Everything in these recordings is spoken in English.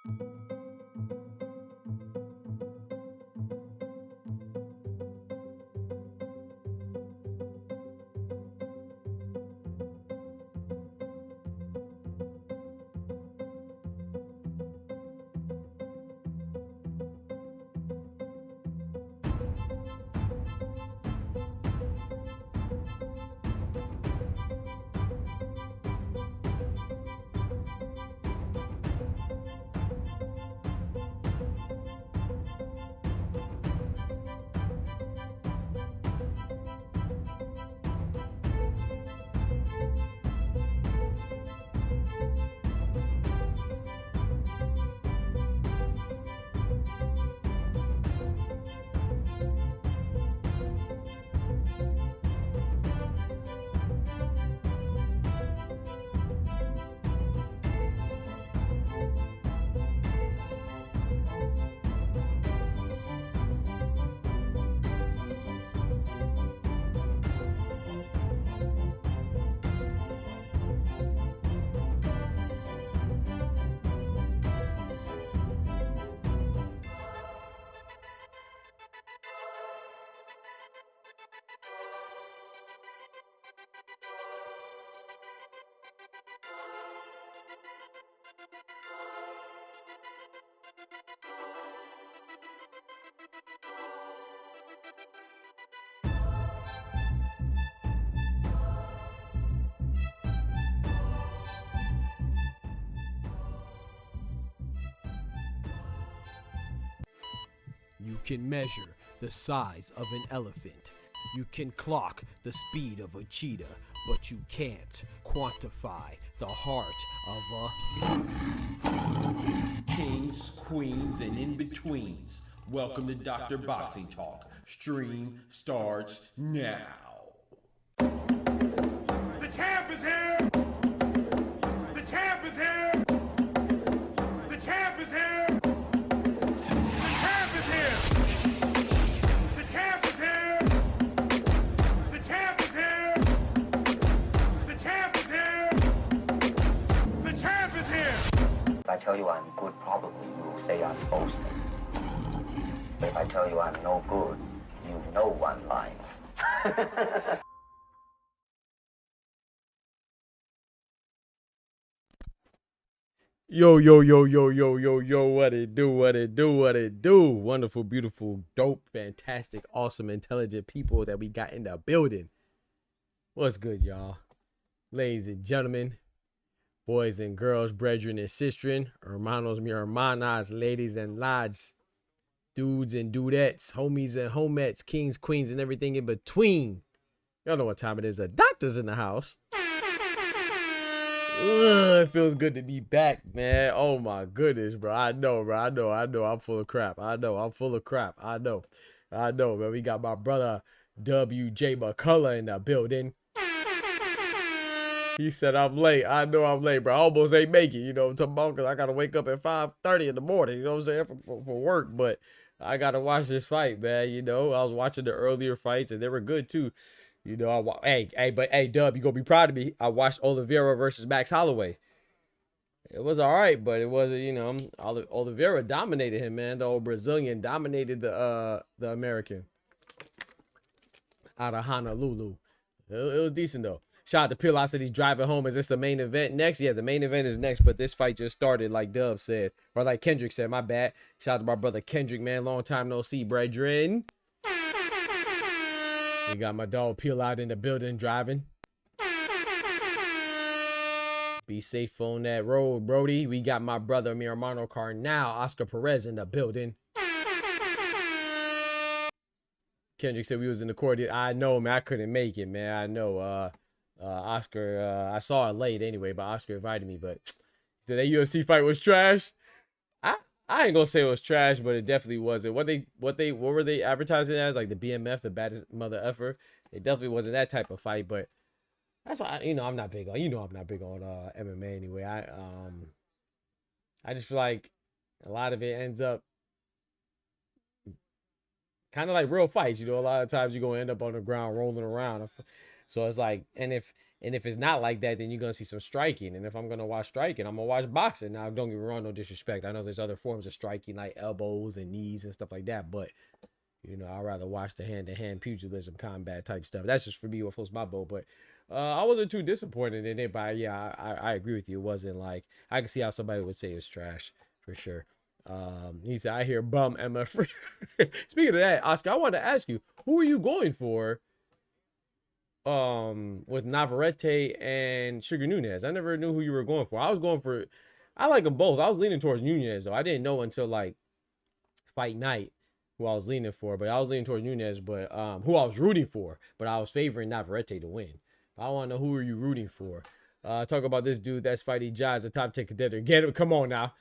You can measure the size of an elephant. You can clock the speed of a cheetah, but you can't quantify the heart of a kings, queens, and in-betweens. Welcome to Dr. Boxing Talk. Stream starts now. The champ is here! The champ is here! The champ is here! The champ is here! The champ is here! The champ is here! The champ is here! The champ is here! If I tell you I'm good, probably you will say I'm boasting. But if I tell you I'm no good, you know one line. Yo, what it do? Wonderful, beautiful, dope, fantastic, awesome, intelligent people that we got in the building. What's good, y'all? Ladies and gentlemen, boys and girls, brethren and sistren, hermanos, mi hermanas, ladies and lads, dudes and dudettes, homies and homettes, kings, queens, and everything in between. Y'all know what time it is. The doctor's in the house. Ugh, it feels good to be back, man. Oh my goodness, bro. I know. I'm full of crap. I know, man. We got my brother WJ McCullough in the building. He said I'm late. I know I'm late, bro. I almost ain't make it, you know what I'm talking about, because I gotta wake up at 5:30 in the morning, you know what I'm saying, for work. But I gotta watch this fight, man. You know, I was watching the earlier fights and they were good too. You know, hey, Dub, you gonna be proud of me. I watched Oliveira versus Max Holloway. It was all right, but it wasn't, you know, Oliveira dominated him, man. The old Brazilian dominated the American out of Honolulu. It was decent though. Shout out to Pilot, said he's driving home. Is this the main event next? Yeah, the main event is next, but this fight just started, like Dub said, or like Kendrick said. My bad. Shout out to my brother Kendrick, man. Long time no see, brethren. We got my dog Peel out in the building driving. Be safe on that road, Brody. We got my brother mi hermano Carnal, Oscar Perez in the building. Kendrick said we was in the court. I know, man. I couldn't make it, man. I know. Oscar, I saw it late anyway, but Oscar invited me. But he said that UFC fight was trash. I ain't gonna say it was trash, but it definitely wasn't. What were they advertising as? Like the BMF, the baddest mother effer. It definitely wasn't that type of fight, but that's why I'm not big on. I'm not big on MMA anyway. I just feel like a lot of it ends up kind of like real fights. You know, a lot of times you're gonna end up on the ground rolling around. So it's like, and if And if it's not like that, then you're gonna see some striking. And if I'm gonna watch striking, I'm gonna watch boxing. Now, don't get me wrong, no disrespect. I know there's other forms of striking like elbows and knees and stuff like that, but you know, I'd rather watch the hand-to-hand pugilism combat type stuff. That's just for me what floats my boat. But I wasn't too disappointed in it. But yeah, I agree with you. It wasn't like, I can see how somebody would say it's trash for sure. He said, I hear bum Emma. Speaking of that, Oscar, I wanted to ask you, who are you going for? With Navarrete and Sugar Nunez. I never knew who you were going for. I was going for, I like them both. I was leaning towards Nunez though. I didn't know until like fight night who I was leaning for, but I was leaning towards Nunez, but who I was rooting for, but I was favoring Navarrete to win. I want to know, who are you rooting for? Talk about this dude that's fighting Giants, a top 10 contender. Get it, come on now,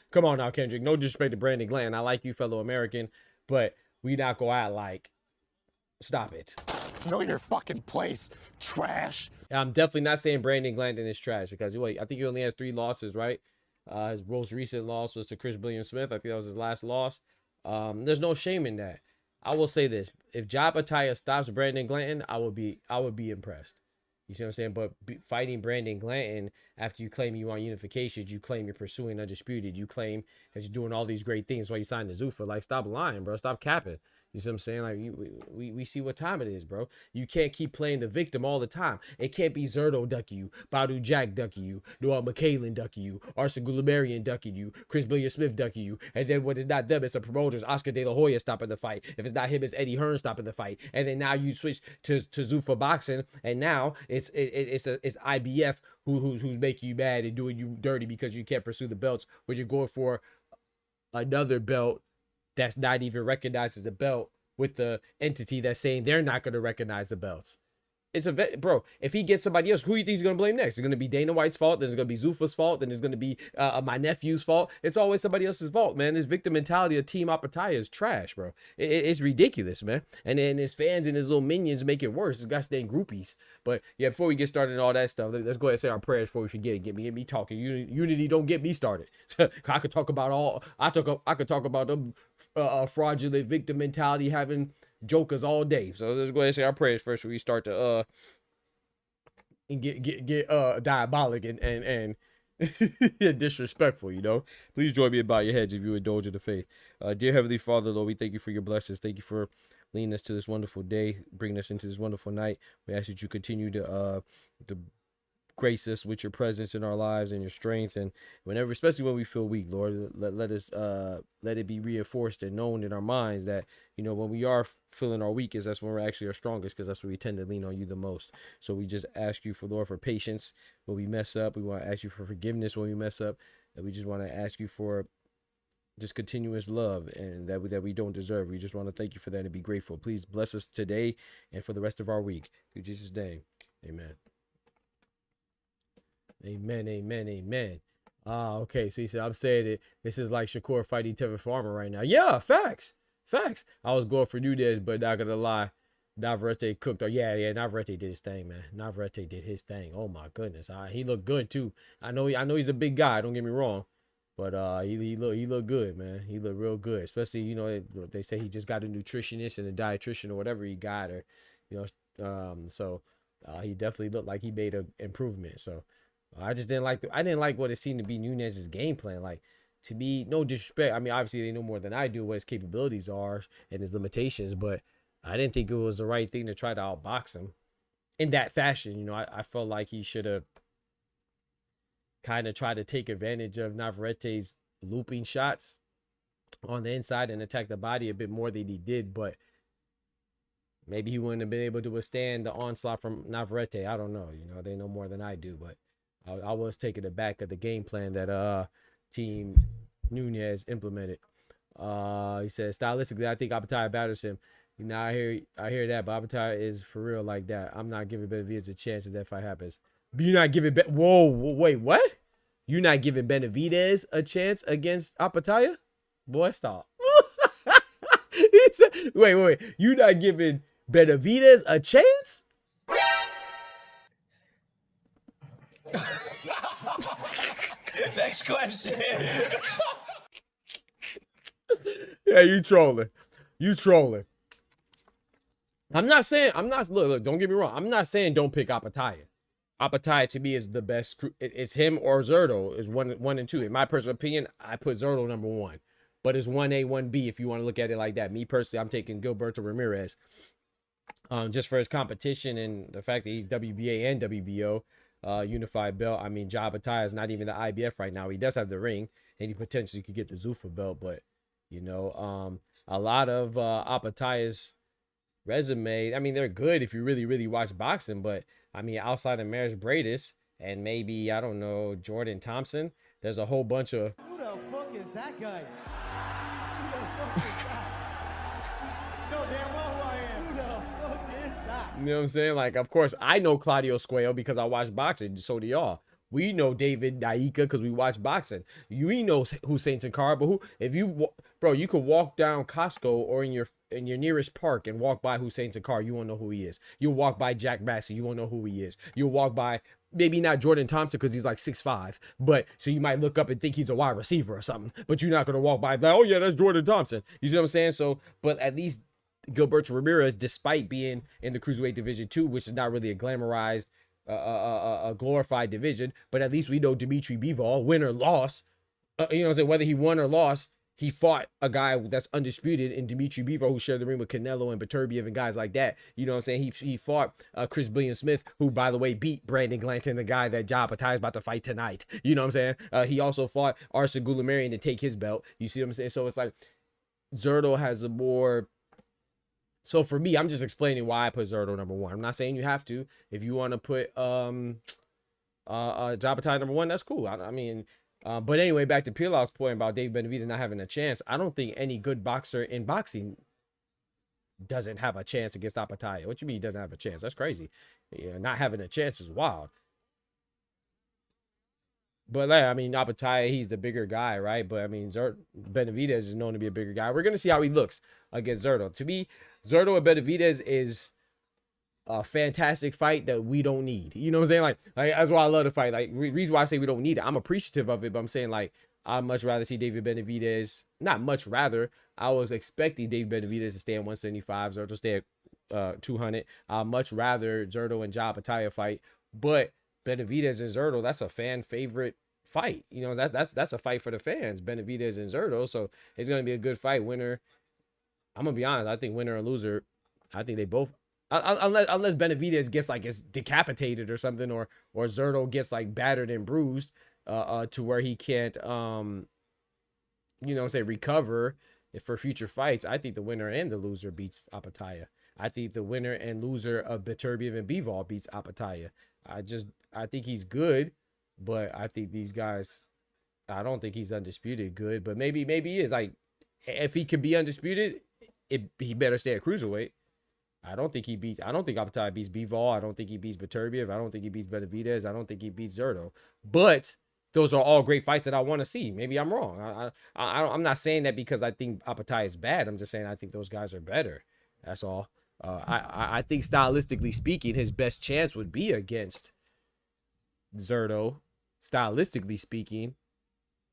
Kendrick. No disrespect to Brandon Glanton. I like you, fellow American, but we not go out like, stop it. Know your fucking place, trash. I'm definitely not saying Brandon Glanton is trash, because wait, I think he only has 3 losses, right? His most recent loss was to Chris William Smith. I think that was his last loss. There's no shame in that. I will say this: if Apataya stops Brandon Glanton, I would be impressed. You see what I'm saying? But fighting Brandon Glanton after you claim you want unification, you claim you're pursuing undisputed, you claim that you're doing all these great things while you signed the Zufa. Like, stop lying, bro. Stop capping. You see what I'm saying? Like, we see what time it is, bro. You can't keep playing the victim all the time. It can't be Zerto ducking you, Badu Jack ducking you, Noah McKaylin ducking you, Arsen Gulabarian ducking you, Chris William Smith ducking you. And then when it's not them, it's the promoters, Oscar De La Hoya stopping the fight. If it's not him, it's Eddie Hearn stopping the fight. And then now you switch to Zuffa boxing, and now it's IBF who's making you mad and doing you dirty because you can't pursue the belts when you're going for another belt that's not even recognized as a belt, with the entity that's saying they're not going to recognize the belts. It's a bro. If he gets somebody else, who do you think he's going to blame next? It's going to be Dana White's fault. Then it's going to be Zuffa's fault. Then it's going to be my nephew's fault. It's always somebody else's fault, man. This victim mentality of Team Apataya is trash, bro. It's ridiculous, man. And then his fans and his little minions make it worse. His gosh dang groupies. But yeah, before we get started and all that stuff, let's go ahead and say our prayers before we forget. Get me talking. Unity, don't get me started. I could talk about all. I could talk about them fraudulent victim mentality having jokers all day. So let's go ahead and say our prayers first before we start to and get diabolic and disrespectful, you know. Please join me and bow your heads if you indulge in the faith. Dear Heavenly Father, Lord, we thank you for your blessings. Thank you for leading us to this wonderful day, bringing us into this wonderful night. We ask that you continue to grace us with your presence in our lives and your strength, and whenever, especially when we feel weak, Lord, let it be reinforced and known in our minds that, you know, when we are feeling our weakest, that's when we're actually our strongest, because that's when we tend to lean on you the most. So we just ask you for, Lord, for patience when we mess up. We want to ask you for forgiveness when we mess up, and we just want to ask you for just continuous love and that we don't deserve. We just want to thank you for that and be grateful. Please bless us today and for the rest of our week. Through Jesus' name, amen. Amen, amen, amen. Okay, so he said, I'm saying it. This is like Shakur fighting Tevin Farmer right now. Yeah, facts. I was going for Nunez, but not gonna lie, Navarrete cooked. Oh, yeah, Navarrete did his thing, man. Navarrete did his thing. Oh my goodness. He looked good too. I know he's a big guy, don't get me wrong. But he looked good, man. He looked real good. Especially, you know, they say he just got a nutritionist and a dietitian or whatever he got, or, you know, so he definitely looked like he made an improvement. So I just didn't like what it seemed to be Nunez's game plan. Like, to me, no disrespect. I mean, obviously they know more than I do what his capabilities are and his limitations, but I didn't think it was the right thing to try to outbox him in that fashion. You know, I felt like he should have kind of tried to take advantage of Navarrete's looping shots on the inside and attack the body a bit more than he did, but maybe he wouldn't have been able to withstand the onslaught from Navarrete. I don't know. You know, they know more than I do, but I was taken aback at the game plan that Team Nunez implemented. He said, stylistically, I think Apataya batters him. You know, I hear that, but Apataya is for real like that. I'm not giving Benavidez a chance if that fight happens. But you're not giving whoa, wait, what? You're not giving Benavidez a chance against Apataya? Boy, stop. He said, wait. You're not giving Benavidez a chance? Next question. Yeah, you trolling. Look, don't get me wrong. I'm not saying don't pick Apataya. Apataya to me is the best. It's him or Zerto is one and two. In my personal opinion, I put Zerto number one, but it's 1A, 1B if you want to look at it like that. Me personally, I'm taking Gilberto Ramirez, just for his competition and the fact that he's WBA and WBO unified belt. I mean, Apataya is not even the IBF right now. He does have the ring, and he potentially could get the Zuffa belt, but you know, a lot of Apataya's resume, I mean, they're good if you really watch boxing, but I mean, outside of Maris Bradis and maybe, I don't know, Jordan Thompson, there's a whole bunch of... Who the fuck is that guy? Who the fuck is that? You know damn well who I am. Who the fuck is that? You know what I'm saying? Like, of course, I know Claudio Squeo because I watch boxing, so do y'all. We know David Naika because we watch boxing. You know Hussein Sankara, but who? If you, bro, you could walk down Costco or in your nearest park and walk by Hussein Sankara, you won't know who he is. You'll walk by Jack Massey, you won't know who he is. You'll walk by maybe not Jordan Thompson because he's like 6'5", but so you might look up and think he's a wide receiver or something, but you're not gonna walk by like, oh yeah, that's Jordan Thompson. You see what I'm saying? So, but at least Gilberto Ramirez, despite being in the Cruiserweight Division 2, which is not really a glamorized, a glorified division, but at least we know Dimitri Bivol, win or loss, you know what I'm saying, whether he won or lost, he fought a guy that's undisputed in Dimitri Bivol, who shared the ring with Canelo and Beterbiev and guys like that. You know what I'm saying? He fought Chris Billiam Smith, who, by the way, beat Brandon Glanton, the guy that Apataya is about to fight tonight. You know what I'm saying? He also fought Arsen Goulamirian to take his belt. You see what I'm saying? So it's like Zerto has a more... So for me, I'm just explaining why I put Zerto number one. I'm not saying you have to. If you want to put Apataya number one, that's cool. I mean, but anyway, back to Pilar's point about Dave Benavidez not having a chance. I don't think any good boxer in boxing doesn't have a chance against Apataya. What you mean he doesn't have a chance? That's crazy. Yeah, not having a chance is wild. But like, I mean, Apataya, he's the bigger guy, right? But I mean, Benavidez is known to be a bigger guy. We're gonna see how he looks against Zerto. To me, Zerto and Benavidez is a fantastic fight that we don't need. You know what I'm saying? Like that's why I love the fight. Like, reason why I say we don't need it, I'm appreciative of it, but I'm saying, like, I'd much rather see David Benavidez. Not much rather. I was expecting David Benavidez to stay at 175, Zerto stay at 200. I'd much rather Zerto and Apataya fight, but Benavidez and Zerto, that's a fan favorite fight. You know, that's a fight for the fans, Benavidez and Zerto. So it's gonna be a good fight. Winner, I'm gonna be honest, I think winner and loser, I think they both, unless Benavidez gets like gets decapitated or something, or Zerto gets like battered and bruised to where he can't you know what I'm saying, recover for future fights. I think the winner and the loser beats Apataya. I think the winner and loser of Beterbiev and Bivol beats Apataya. I think he's good, but I think these guys, I don't think he's undisputed good, but maybe he is. Like, if he could be undisputed, he better stay at Cruiserweight. I don't think Apataya beats Bivol. I don't think he beats Beterbiev. I don't think he beats Benavidez. I don't think he beats Zerto. But those are all great fights that I want to see. Maybe I'm wrong. I'm not saying that because I think Apataya is bad. I'm just saying I think those guys are better. That's all. I think stylistically speaking, his best chance would be against Zerto. Stylistically speaking,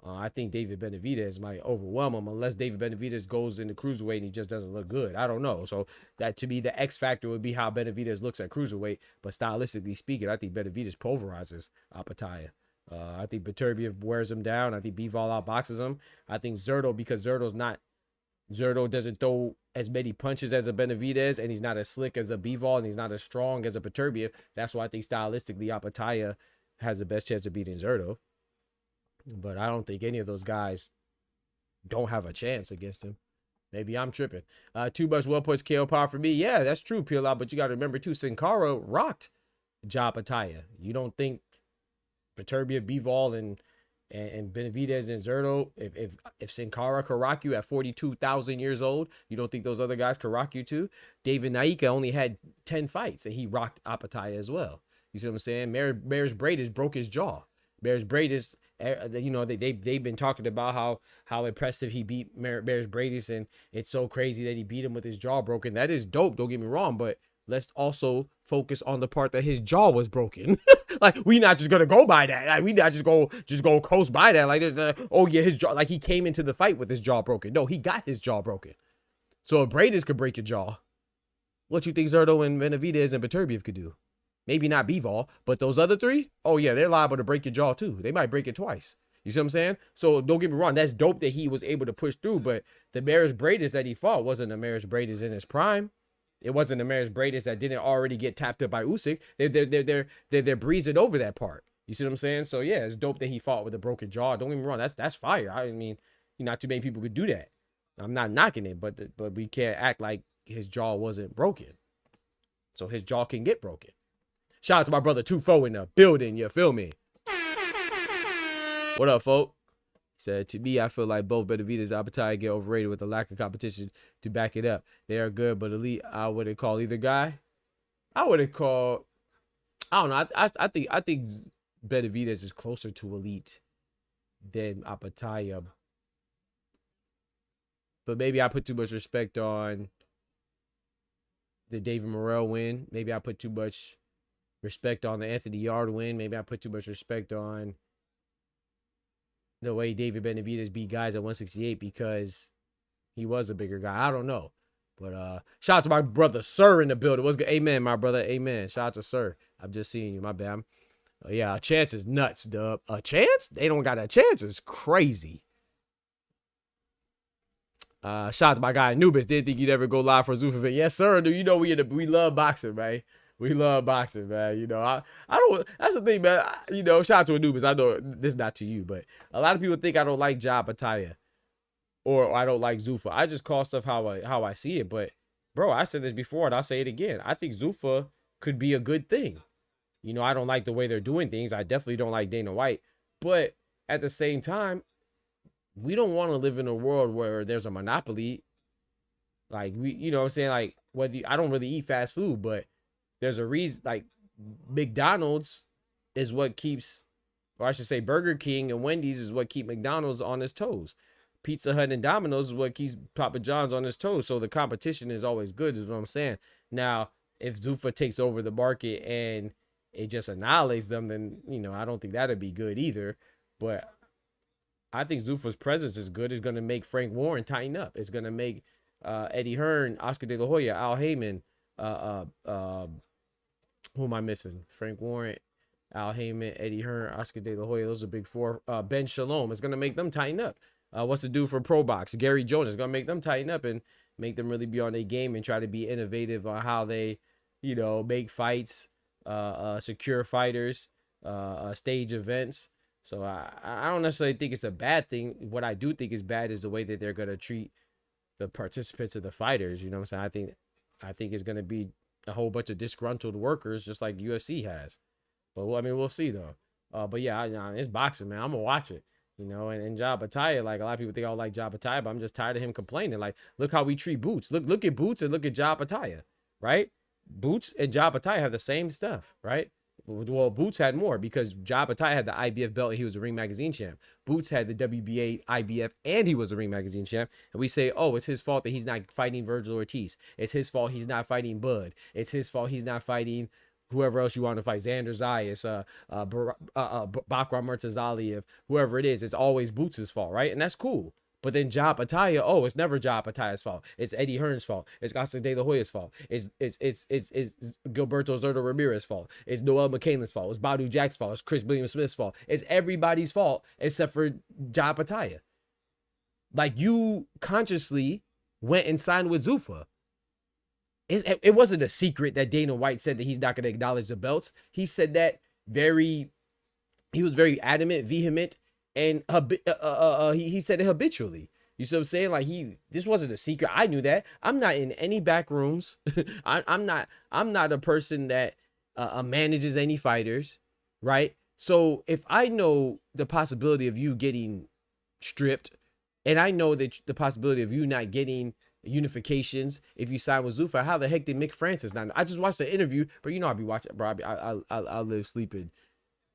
I think David Benavidez might overwhelm him unless David Benavidez goes into Cruiserweight and he just doesn't look good. I don't know. So that, to me, the X factor would be how Benavidez looks at Cruiserweight. But stylistically speaking, I think Benavidez pulverizes Apataya. I think Beterbiev wears him down. I think Bivol outboxes him. I think Zerto, because Zerto doesn't throw as many punches as a Benavidez, and he's not as slick as a Bivol, and he's not as strong as a Beterbiev. That's why I think stylistically Apataya has the best chance of beating Zerto. But I don't think any of those guys don't have a chance against him. Maybe I'm tripping. Too much well points KO power for me. Yeah, that's true, Peel, but you got to remember too, Sin Cara rocked Apataya. You don't think Beterbiev, Bivol, and Benavidez and Zerto, if Sin Cara could rock you at 42,000 years old, you don't think those other guys could rock you too? David Naika only had 10 fights and he rocked Apataya as well. You see what I'm saying? Maris Bradis broke his jaw. Maris Bradis, you know, they've been talking about how impressive he beat Maris Bradis, and it's so crazy that he beat him with his jaw broken. That is dope, don't get me wrong, but let's also focus on the part that his jaw was broken. Like, we not just gonna go by that. Like, we not just go coast by that. Like, oh yeah, his jaw, like he came into the fight with his jaw broken. No, he got his jaw broken. So if Bradis could break your jaw, what you think Zerto and Benavidez and Beterbiev could do? Maybe not Bivol, but those other three, oh yeah, they're liable to break your jaw too. They might break it twice. You see what I'm saying? So don't get me wrong, that's dope that he was able to push through, but the Maris Bradis that he fought wasn't the Maris Bradis in his prime. It wasn't the Maris Bradis that didn't already get tapped up by Usyk. They're breezing over that part. You see what I'm saying? So yeah, it's dope that he fought with a broken jaw. Don't get me wrong, that's fire. I mean, not too many people could do that. I'm not knocking it, but we can't act like his jaw wasn't broken. So his jaw can get broken. Shout out to my brother Tufo in the building. You feel me? What up, folk? He said, to me, I feel like both Benavidez and Apataya get overrated with the lack of competition to back it up. They are good, but elite, I wouldn't call either guy. I wouldn't call, I don't know. I think Benavidez is closer to elite than Apataya. But maybe I put too much respect on the David Morrell win. Maybe I put too much respect on the Anthony Yard win. Maybe I put too much respect on the way David Benavidez beat guys at 168 because he was a bigger guy. I don't know. But shout out to my brother Sir in the building. What's good? Amen, my brother. Amen. Shout out to Sir. I'm just seeing you. My bad. Yeah, a chance is nuts, dub. A chance? They don't got a chance. It's crazy. Shout out to my guy Anubis. Didn't think you'd ever go live for Zufa. Yes, sir. Dude, you know we love boxing, man. We love boxing, man. You know, I don't. That's the thing, man. Shout out to Anubis. I know this is not to you, but a lot of people think I don't like Apataya or I don't like Zufa. I just call stuff how I see it. But bro, I said this before and I'll say it again. I think Zufa could be a good thing. I don't like the way they're doing things. I definitely don't like Dana White. But at the same time, we don't want to live in a world where there's a monopoly. Like what I'm saying? Like I don't really eat fast food, but there's a reason. Like McDonald's is what keeps, or I should say Burger King and Wendy's is what keep McDonald's on its toes. Pizza Hut and Domino's is what keeps Papa John's on his toes. So the competition is always good, is what I'm saying. Now, if Zufa takes over the market and it just annihilates them, then, I don't think that'd be good either. But I think Zufa's presence is good. It's going to make Frank Warren tighten up. It's going to make Eddie Hearn, Oscar De La Hoya, Al Heyman, who am I missing? Frank Warren, Al Heyman, Eddie Hearn, Oscar De La Hoya. Those are big four. Ben Shalom. It's going to make them tighten up. What's the dude for Pro Box? Gary Jones is going to make them tighten up and make them really be on their game and try to be innovative on how they, make fights, secure fighters, stage events. So I don't necessarily think it's a bad thing. What I do think is bad is the way that they're going to treat the participants of the fighters. You know what I'm saying? I think it's going to be a whole bunch of disgruntled workers just like UFC has. But we'll see though. But yeah, it's boxing, man. I'm going to watch it. And Apataya, like a lot of people think I don't like Apataya, but I'm just tired of him complaining. Like, look how we treat Boots. Look at Boots and look at Apataya, right? Boots and Apataya have the same stuff, right? Well, Boots had more because Apataya had the IBF belt and he was a Ring Magazine champ. Boots had the WBA, IBF, and he was a Ring Magazine champ. And we say, oh, it's his fault that he's not fighting Virgil Ortiz. It's his fault he's not fighting Bud. It's his fault he's not fighting whoever else you want to fight, Xander Zayas, Bakram Murtazaliev, whoever it is. It's always Boots' fault, right? And that's cool. But then Apataya, oh, it's never Apataya's fault. It's Eddie Hearn's fault. It's Oscar De La Hoya's fault. It's Gilberto Zurdo Ramirez's fault. It's Noel McCain's fault. It's Badu Jack's fault. It's Chris William Smith's fault. It's everybody's fault except for Apataya. Like, you consciously went and signed with Zufa. It wasn't a secret that Dana White said that he's not going to acknowledge the belts. He said that he was very adamant, vehement, and he said it habitually. You see what I'm saying? Like, this wasn't a secret. I knew that. I'm not in any back rooms. I'm not a person that manages any fighters, right? So if I know the possibility of you getting stripped, and I know that the possibility of you not getting unifications if you sign with Zufa, how the heck did Mick Francis not know? I just watched the interview, but I'll be watching, bro. I live sleeping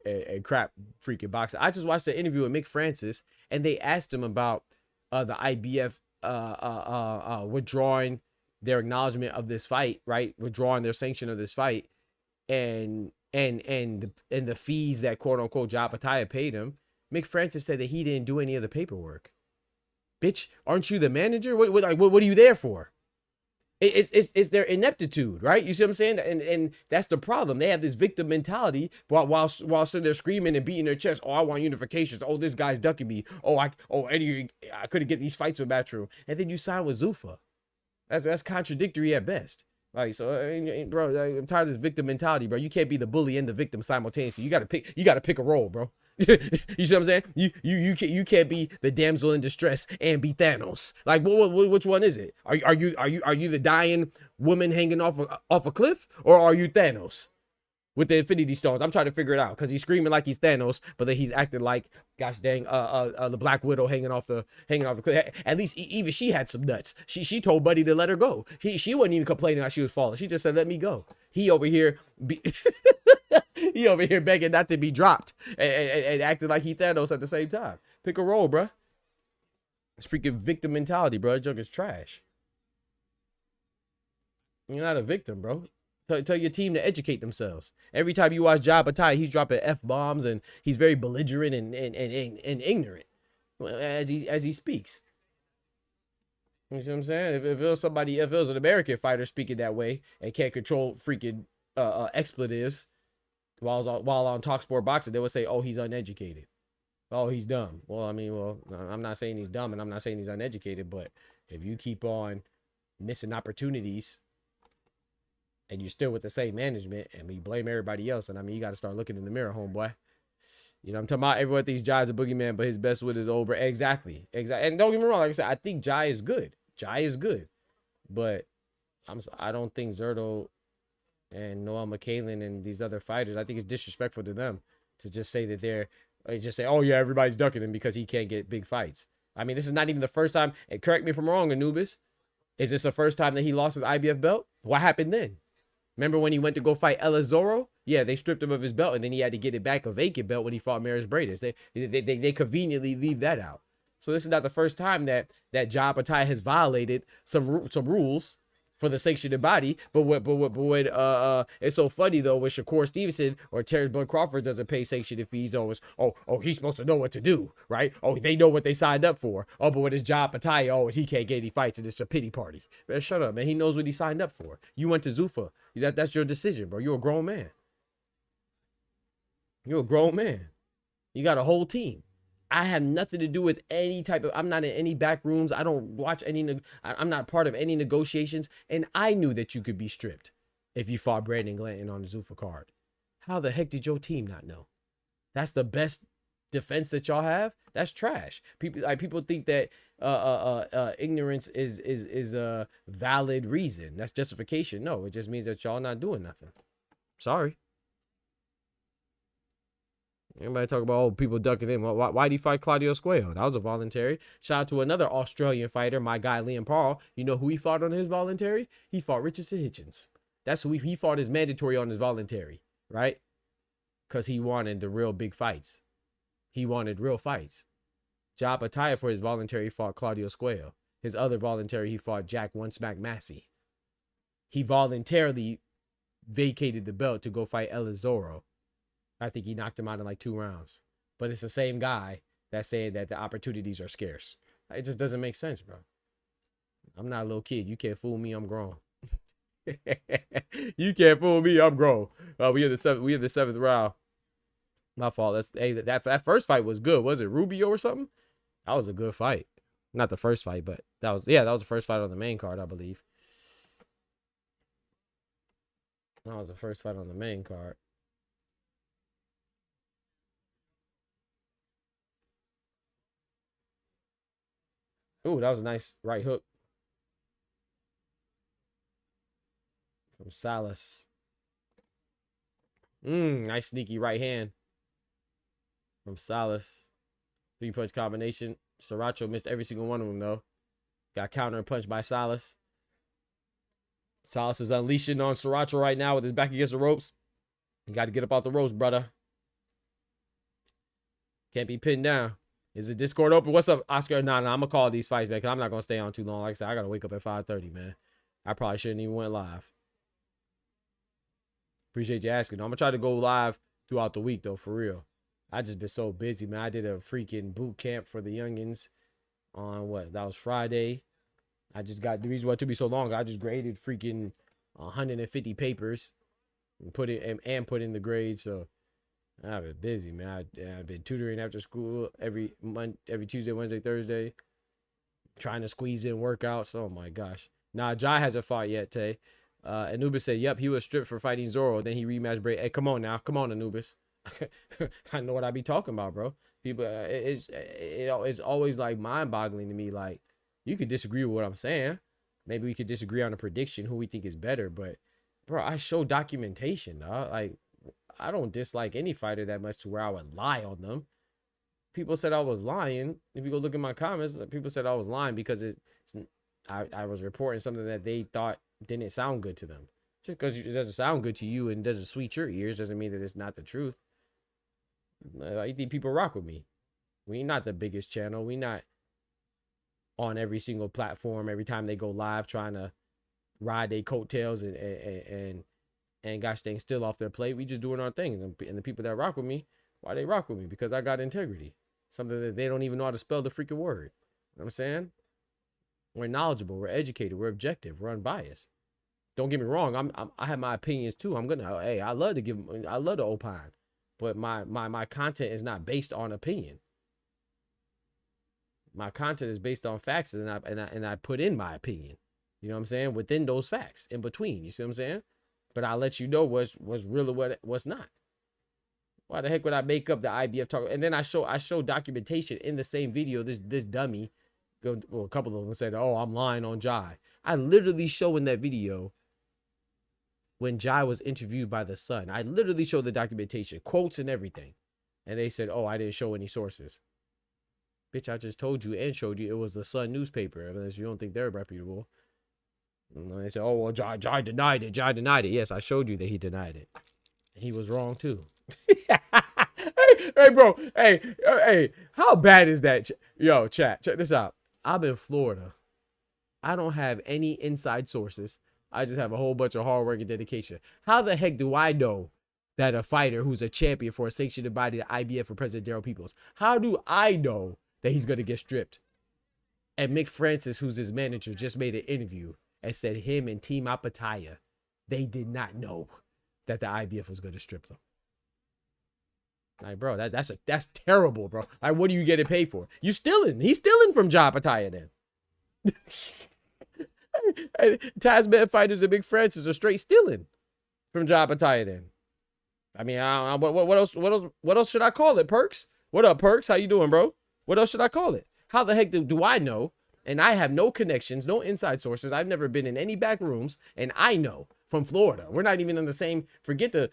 and crap freaking boxing. I just watched the interview with Mick Francis, and they asked him about the IBF withdrawing their acknowledgement of this fight, right? Withdrawing their sanction of this fight, and the fees that quote unquote Apataya paid him. Mick Francis said that he didn't do any of the paperwork. Bitch, aren't you the manager? What are you there for? It's their ineptitude, right? You see what I'm saying? And that's the problem. They have this victim mentality while sitting there screaming and beating their chest. Oh, I want unifications. Oh, this guy's ducking me. Eddie, I couldn't get these fights with Matchroom. And then you sign with Zufa. That's contradictory at best. Like, so, bro, I'm tired of this victim mentality, bro. You can't be the bully and the victim simultaneously. You gotta pick a role, bro. You see what I'm saying? You can't be the damsel in distress and be Thanos. Like, which one is it? Are you the dying woman hanging off a cliff, or are you Thanos with the Infinity Stones? I'm trying to figure it out because he's screaming like he's Thanos, but then he's acting like, gosh dang, the Black Widow hanging off the cliff. At least even she had some nuts. She told Buddy to let her go. She wasn't even complaining how she was falling. She just said, "Let me go." He over here he over here begging not to be dropped and acting like he Thanos at the same time. Pick a role, bro. It's freaking victim mentality, bro. That junk is trash. You're not a victim, bro. Tell your team to educate themselves. Every time you watch Apataya, he's dropping F-bombs and he's very belligerent and ignorant as he speaks. You see what I'm saying? If it was an American fighter speaking that way and can't control freaking expletives while on Talk Sport Boxing, they would say, "Oh, he's uneducated. Oh, he's dumb." Well, I mean, I'm not saying he's dumb and I'm not saying he's uneducated, but if you keep on missing opportunities and you're still with the same management and we blame everybody else, and I mean, you got to start looking in the mirror, homeboy. You know, I'm talking about everyone thinks Jai's a boogeyman, but his best with his old bro. Exactly. And don't get me wrong, like I said, I think Jai is good. But I don't think Zerto and Noel McCain and these other fighters, I think it's disrespectful to them to just say that just say, "Oh yeah, everybody's ducking him because he can't get big fights." I mean, this is not even the first time, and correct me if I'm wrong, Anubis. Is this the first time that he lost his IBF belt? What happened then? Remember when he went to go fight Elizoro? Yeah, they stripped him of his belt, and then he had to get it back, a vacant belt, when he fought Maris Bradis. They conveniently leave that out. So this is not the first time that Apataya has violated some rules for the sanctioned body. But when it's so funny though, when Shakur Stevenson or Terrence Bud Crawford doesn't pay sanctioned fees, always he's supposed to know what to do, right? Oh, they know what they signed up for. Oh, but when it's Apataya, he can't get any fights and it's a pity party. Man, shut up, man. He knows what he signed up for. You went to Zufa. That's your decision, bro. You're a grown man. You're a grown man. You got a whole team. I have nothing to do with any type of, I'm not in any back rooms. I don't watch any, I'm not part of any negotiations. And I knew that you could be stripped if you fought Brandon Glanton on the Zuffa card. How the heck did your team not know? That's the best defense that y'all have? That's trash. People think that ignorance is a valid reason. That's justification. No, it just means that y'all not doing nothing. Sorry. Everybody talk about, people ducking him. Why did he fight Claudio Squayo? That was a voluntary. Shout out to another Australian fighter, my guy Liam Paul. You know who he fought on his voluntary? He fought Richardson Hitchens. That's who he fought his mandatory on his voluntary, right? Because he wanted the real big fights. He wanted real fights. Apataya for his voluntary fought Claudio Squayo. His other voluntary, he fought Jack One Smack Massey. He voluntarily vacated the belt to go fight Elizoro. I think he knocked him out in like 2 rounds. But it's the same guy that's saying that the opportunities are scarce. It just doesn't make sense, bro. I'm not a little kid. You can't fool me. I'm grown. You can't fool me. I'm grown. We in the seventh round. My fault. That first fight was good. Was it Rubio or something? That was a good fight. Not the first fight, but that was the first fight on the main card, I believe. That was the first fight on the main card. Ooh, that was a nice right hook from Salas. Nice sneaky right hand from Salas. 3-punch combination. Sriracha missed every single one of them, though. Got counter and punched by Salas. Salas is unleashing on Sriracha right now with his back against the ropes. You got to get up off the ropes, brother. Can't be pinned down. Is the Discord open? What's up, Oscar? Nah, I'm going to call these fights, man, because I'm not going to stay on too long. Like I said, I got to wake up at 5:30, man. I probably shouldn't even went live. Appreciate you asking. I'm going to try to go live throughout the week, though, for real. I just been so busy, man. I did a freaking boot camp for the youngins on that was Friday. I just got the reason why it took me so long. I just graded freaking 150 papers and put in the grade. So I've been busy, man. I've been tutoring after school every Tuesday, Wednesday, Thursday, trying to squeeze in workouts. Oh my gosh. Nah, Jai hasn't fought yet, Tay. Anubis said, yep, he was stripped for fighting Zoro. Then he rematched Bray. Hey, come on now. Come on, Anubis. I know what I be talking about, bro. People, it's always like mind-boggling to me. Like, you could disagree with what I'm saying. Maybe we could disagree on a prediction, who we think is better. But, bro, I show documentation, dog. Like, I don't dislike any fighter that much to where I would lie on them. People said I was lying. If you go look at my comments, people said I was lying because I was reporting something that they thought didn't sound good to them. Just because it doesn't sound good to you and doesn't sweet your ears doesn't mean that it's not the truth. I think people rock with me. We not the biggest channel. We not on every single platform every time they go live trying to ride their coattails and gosh dang still off their plate. We just doing our things. And the people that rock with me, why they rock with me? Because I got integrity. Something that they don't even know how to spell the freaking word. You know what I'm saying? We're knowledgeable. We're educated. We're objective. We're unbiased. Don't get me wrong. I have my opinions too. I love to opine. But my content is not based on opinion. My content is based on facts, and I put in my opinion. You know what I'm saying? Within those facts, in between. You see what I'm saying? But I'll let you know what's really what's not. Why the heck would I make up the IBF talk? And then I show documentation in the same video. This dummy, a couple of them said, "Oh, I'm lying on Jai." I literally show in that video when Jai was interviewed by The Sun. I literally showed the documentation, quotes and everything. And they said, "Oh, I didn't show any sources." Bitch, I just told you and showed you it was The Sun newspaper. Unless you don't think they're reputable. And they said, "Oh, well, Jai denied it. Jai denied it." Yes, I showed you that he denied it. And he was wrong too. hey, bro. Hey, how bad is that? Yo, chat, check this out. I'm in Florida. I don't have any inside sources. I just have a whole bunch of hard work and dedication. How the heck do I know that a fighter who's a champion for a sanctioned body, the IBF, for President Daryl Peoples, how do I know that he's going to get stripped? And Mick Francis, who's his manager, just made an interview and said him and Team Apataya, they did not know that the IBF was going to strip them. Like, bro, that's terrible, bro. Like, what are you getting paid for? You stealing. He's stealing from Apataya then. Hey, Tasman fighters and Big Francis are straight stealing from Apataya then. I mean, what else should I call it, Perks? What up, Perks? How you doing, bro? What else should I call it? How the heck do I know? And I have no connections, no inside sources. I've never been in any back rooms, and I know from Florida. We're not even in the same, forget in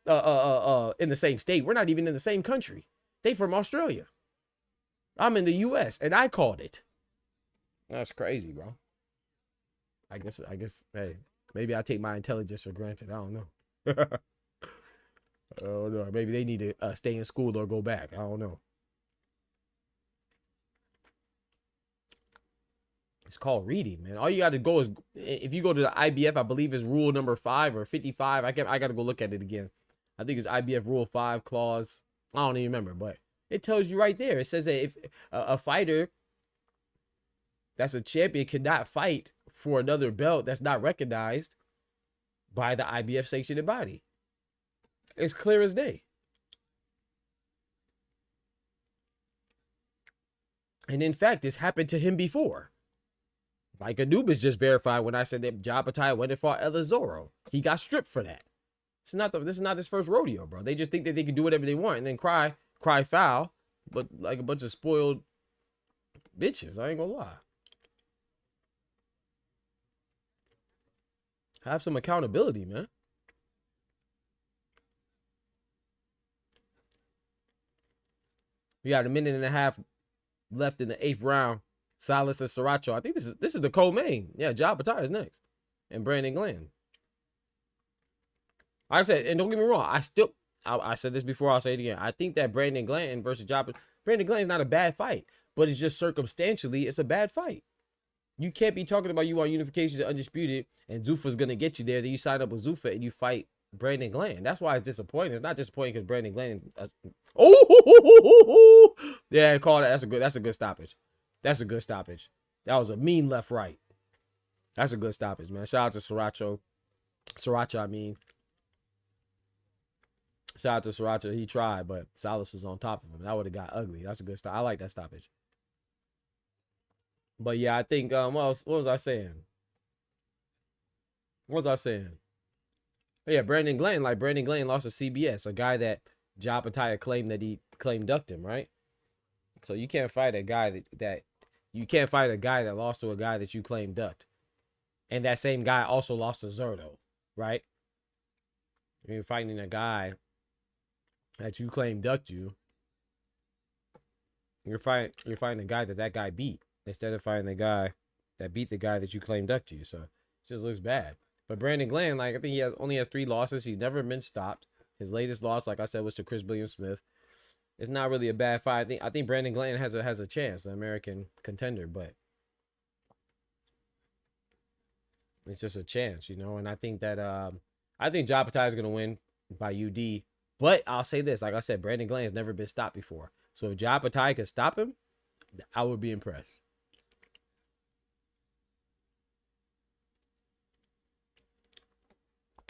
the same state. We're not even in the same country. They from Australia. I'm in the US and I called it. That's crazy, bro. I guess, hey, maybe I take my intelligence for granted. I don't know. I don't know. Maybe they need to stay in school or go back. I don't know. It's called reading, man. All you got to go is, if you go to the IBF, I believe it's rule number 5 or 55. I got to go look at it again. I think it's IBF rule 5 clause. I don't even remember, but it tells you right there. It says that if a fighter that's a champion cannot fight for another belt that's not recognized by the IBF sanctioned body. It's clear as day. And in fact, this happened to him before. Like Anubis just verified when I said that Apataya went and fought Zoro. He got stripped for that. This is not his first rodeo, bro. They just think that they can do whatever they want and then cry foul, but like a bunch of spoiled bitches. I ain't gonna lie. Have some accountability, man. We got a minute and a half left in the 8th round. Silas and Sriracha. I think this is the co-main. Yeah, Apataya is next. And Brandon Glenn. Like I said, and don't get me wrong, I said this before, I'll say it again. I think that Brandon Glenn versus Brandon Glenn is not a bad fight, but it's just circumstantially, it's a bad fight. You can't be talking about you on unifications and undisputed, and Zuffa's gonna get you there. Then you sign up with Zuffa and you fight Brandon Glenn. That's why it's disappointing. It's not disappointing because Brandon Glenn. Oh, yeah, call that. That's a good stoppage. That's a good stoppage. That was a mean left right. That's a good stoppage, man. Shout out to Sriracha, I mean. Shout out to Sriracha. He tried, but Salas was on top of him. That would have got ugly. That's a good stop. I like that stoppage. But yeah, I think what was I saying? What was I saying? Yeah, Brandon Glenn lost to CBS, a guy that Apataya claimed that he ducked him, right? So you can't fight a guy that you can't fight a guy that lost to a guy that you claim ducked. And that same guy also lost to Zerto, right? You're fighting a guy that you claim ducked you. You're fighting a guy that guy beat instead of fighting the guy that beat the guy that you claim ducked you. So it just looks bad. But Brandon Glenn, like, I think he only has 3 losses. He's never been stopped. His latest loss, like I said, was to Chris Williams-Smith. It's not really a bad fight. I think Brandon Glenn has a chance, an American contender, but it's just a chance, you know. And I think that I think Apataya is gonna win by UD. But I'll say this, like I said, Brandon Glenn has never been stopped before. So if Apataya can stop him, I would be impressed.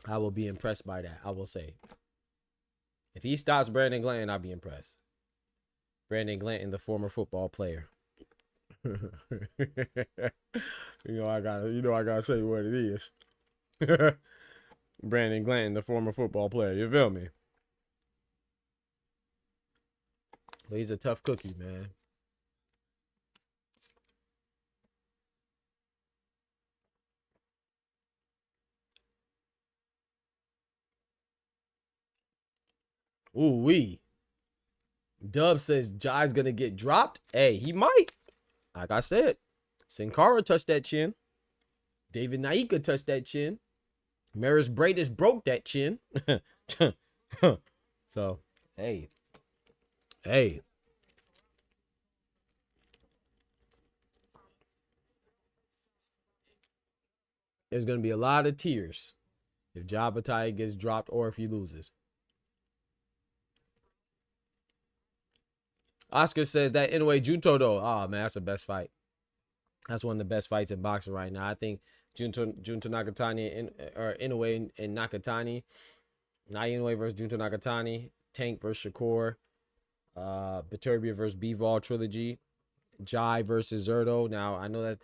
I will be impressed by that. I will say. If he stops Brandon Glenn, I'll be impressed. Brandon Glenn, the former football player. I gotta say what it is. Brandon Glenn, the former football player. You feel me? But he's a tough cookie, man. Ooh wee. Dub says Jai's gonna get dropped. Hey, he might. Like I said, Sin Cara touched that chin. David Naika touched that chin. Maris Bradis broke that chin. So, hey. There's gonna be a lot of tears if Apataya gets dropped or if he loses. Oscar says that Inoue Junto though. Oh man, that's the best fight. That's one of the best fights in boxing right now. I think Junto Nakatani or Inoue and Nakatani. Not Inoue versus Junto Nakatani. Tank versus Shakur. Baturbia versus Bivol trilogy. Jai versus Zerto. Now I know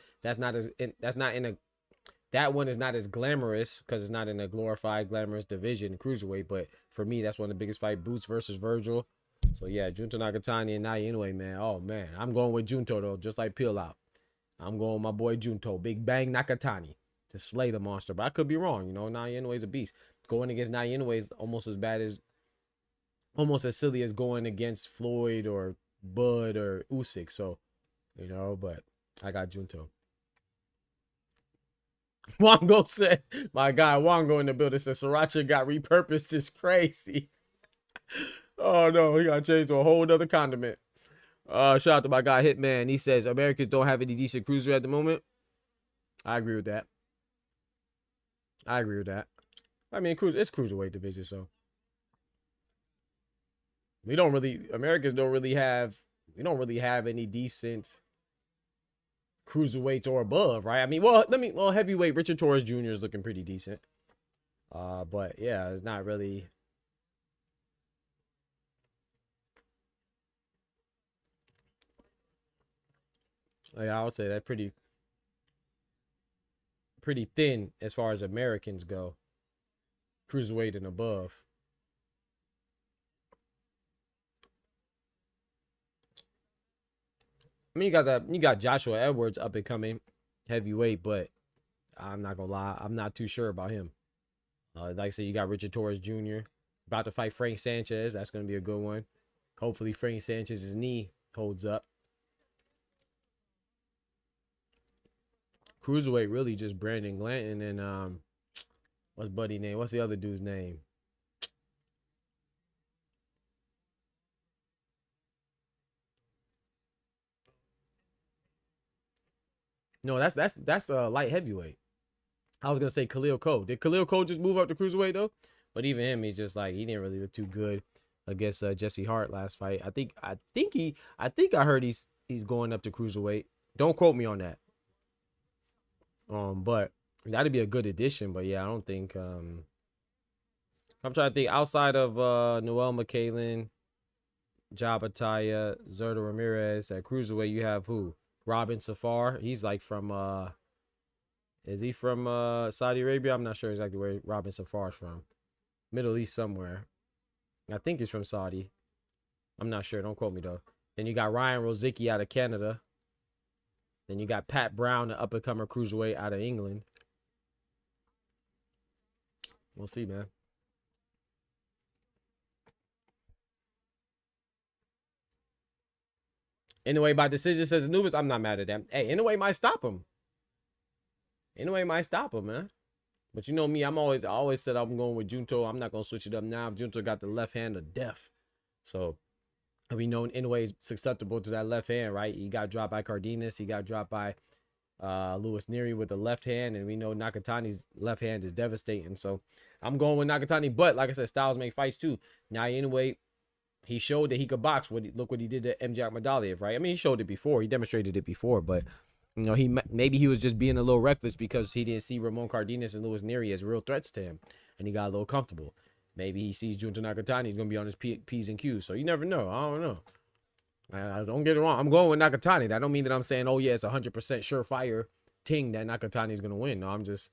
that one is not as glamorous because it's not in a glorified glamorous division, cruiserweight. But for me, that's one of the biggest fights. Boots versus Virgil. So yeah, Junto Nakatani and Nai Inoue, man. Oh man, I'm going with Junto though, just like Peel Out. I'm going with my boy Junto, Big Bang Nakatani, to slay the monster. But I could be wrong, you know. Nai Inoue's a beast. Going against Nai Inoue is almost as silly as going against Floyd or Bud or Usyk. So, you know, but I got Junto. Wongo said, my guy Wongo in the building said Sriracha got repurposed. It's crazy. Oh no, he got changed to a whole other condiment. Shout out to my guy Hitman. He says Americans don't have any decent cruiser at the moment. I agree with that. I mean, it's cruiserweight division, so Americans don't really have any decent cruiserweights or above, right? I mean, heavyweight Richard Torres Jr. is looking pretty decent. But yeah, it's not really. Yeah, I would say that pretty thin as far as Americans go. Cruiserweight and above. I mean, you got Joshua Edwards up and coming heavyweight, but I'm not gonna lie, I'm not too sure about him. Like I said, you got Richard Torres Jr. about to fight Frank Sanchez. That's gonna be a good one. Hopefully, Frank Sanchez's knee holds up. Cruiserweight really just Brandon Glanton and what's buddy name? What's the other dude's name? No, that's light heavyweight. I was gonna say Khalil Cole. Did Khalil Cole just move up to cruiserweight though? But even him, he's just like, he didn't really look too good against Jesse Hart last fight. I think I heard he's going up to cruiserweight. Don't quote me on that. But that'd be a good addition. But yeah, I don't think I'm trying to think outside of Noel McKaylen, Apataya, Zerto Ramirez at Cruiserweight. You have who? Robin Safar. He's like from is he from Saudi Arabia? I'm not sure exactly where Robin Safar is from. Middle East somewhere. I think he's from Saudi. I'm not sure. Don't quote me though. Then you got Ryan Rozicki out of Canada. Then you got Pat Brown, the up-and-comer cruiserweight out of England. We'll see, man. Inoue by decision, says Anubis. I'm not mad at that. Hey, Inoue might stop him. Inoue might stop him, man. But you know me, I always said I'm going with Junto. I'm not going to switch it up now. Junto got the left hand of death. So we know Inoue is susceptible to that left hand, right? He got dropped by Cardenas. He got dropped by Louis Neary with the left hand. And we know Nakatani's left hand is devastating. So I'm going with Nakatani. But like I said, styles make fights too. Now Inoue, he showed that he could box. Look what he did to MJ Akhmadaliev, right? I mean, he showed it before. He demonstrated it before. But, you know, maybe he was just being a little reckless because he didn't see Ramon Cardenas and Louis Neary as real threats to him. And he got a little comfortable. Maybe he sees Junto Nakatani. He's going to be on his P's and Q's. So you never know. I don't know. I don't get it wrong. I'm going with Nakatani. That don't mean that I'm saying, oh, yeah, it's 100% surefire thing that Nakatani is going to win. No, I'm just,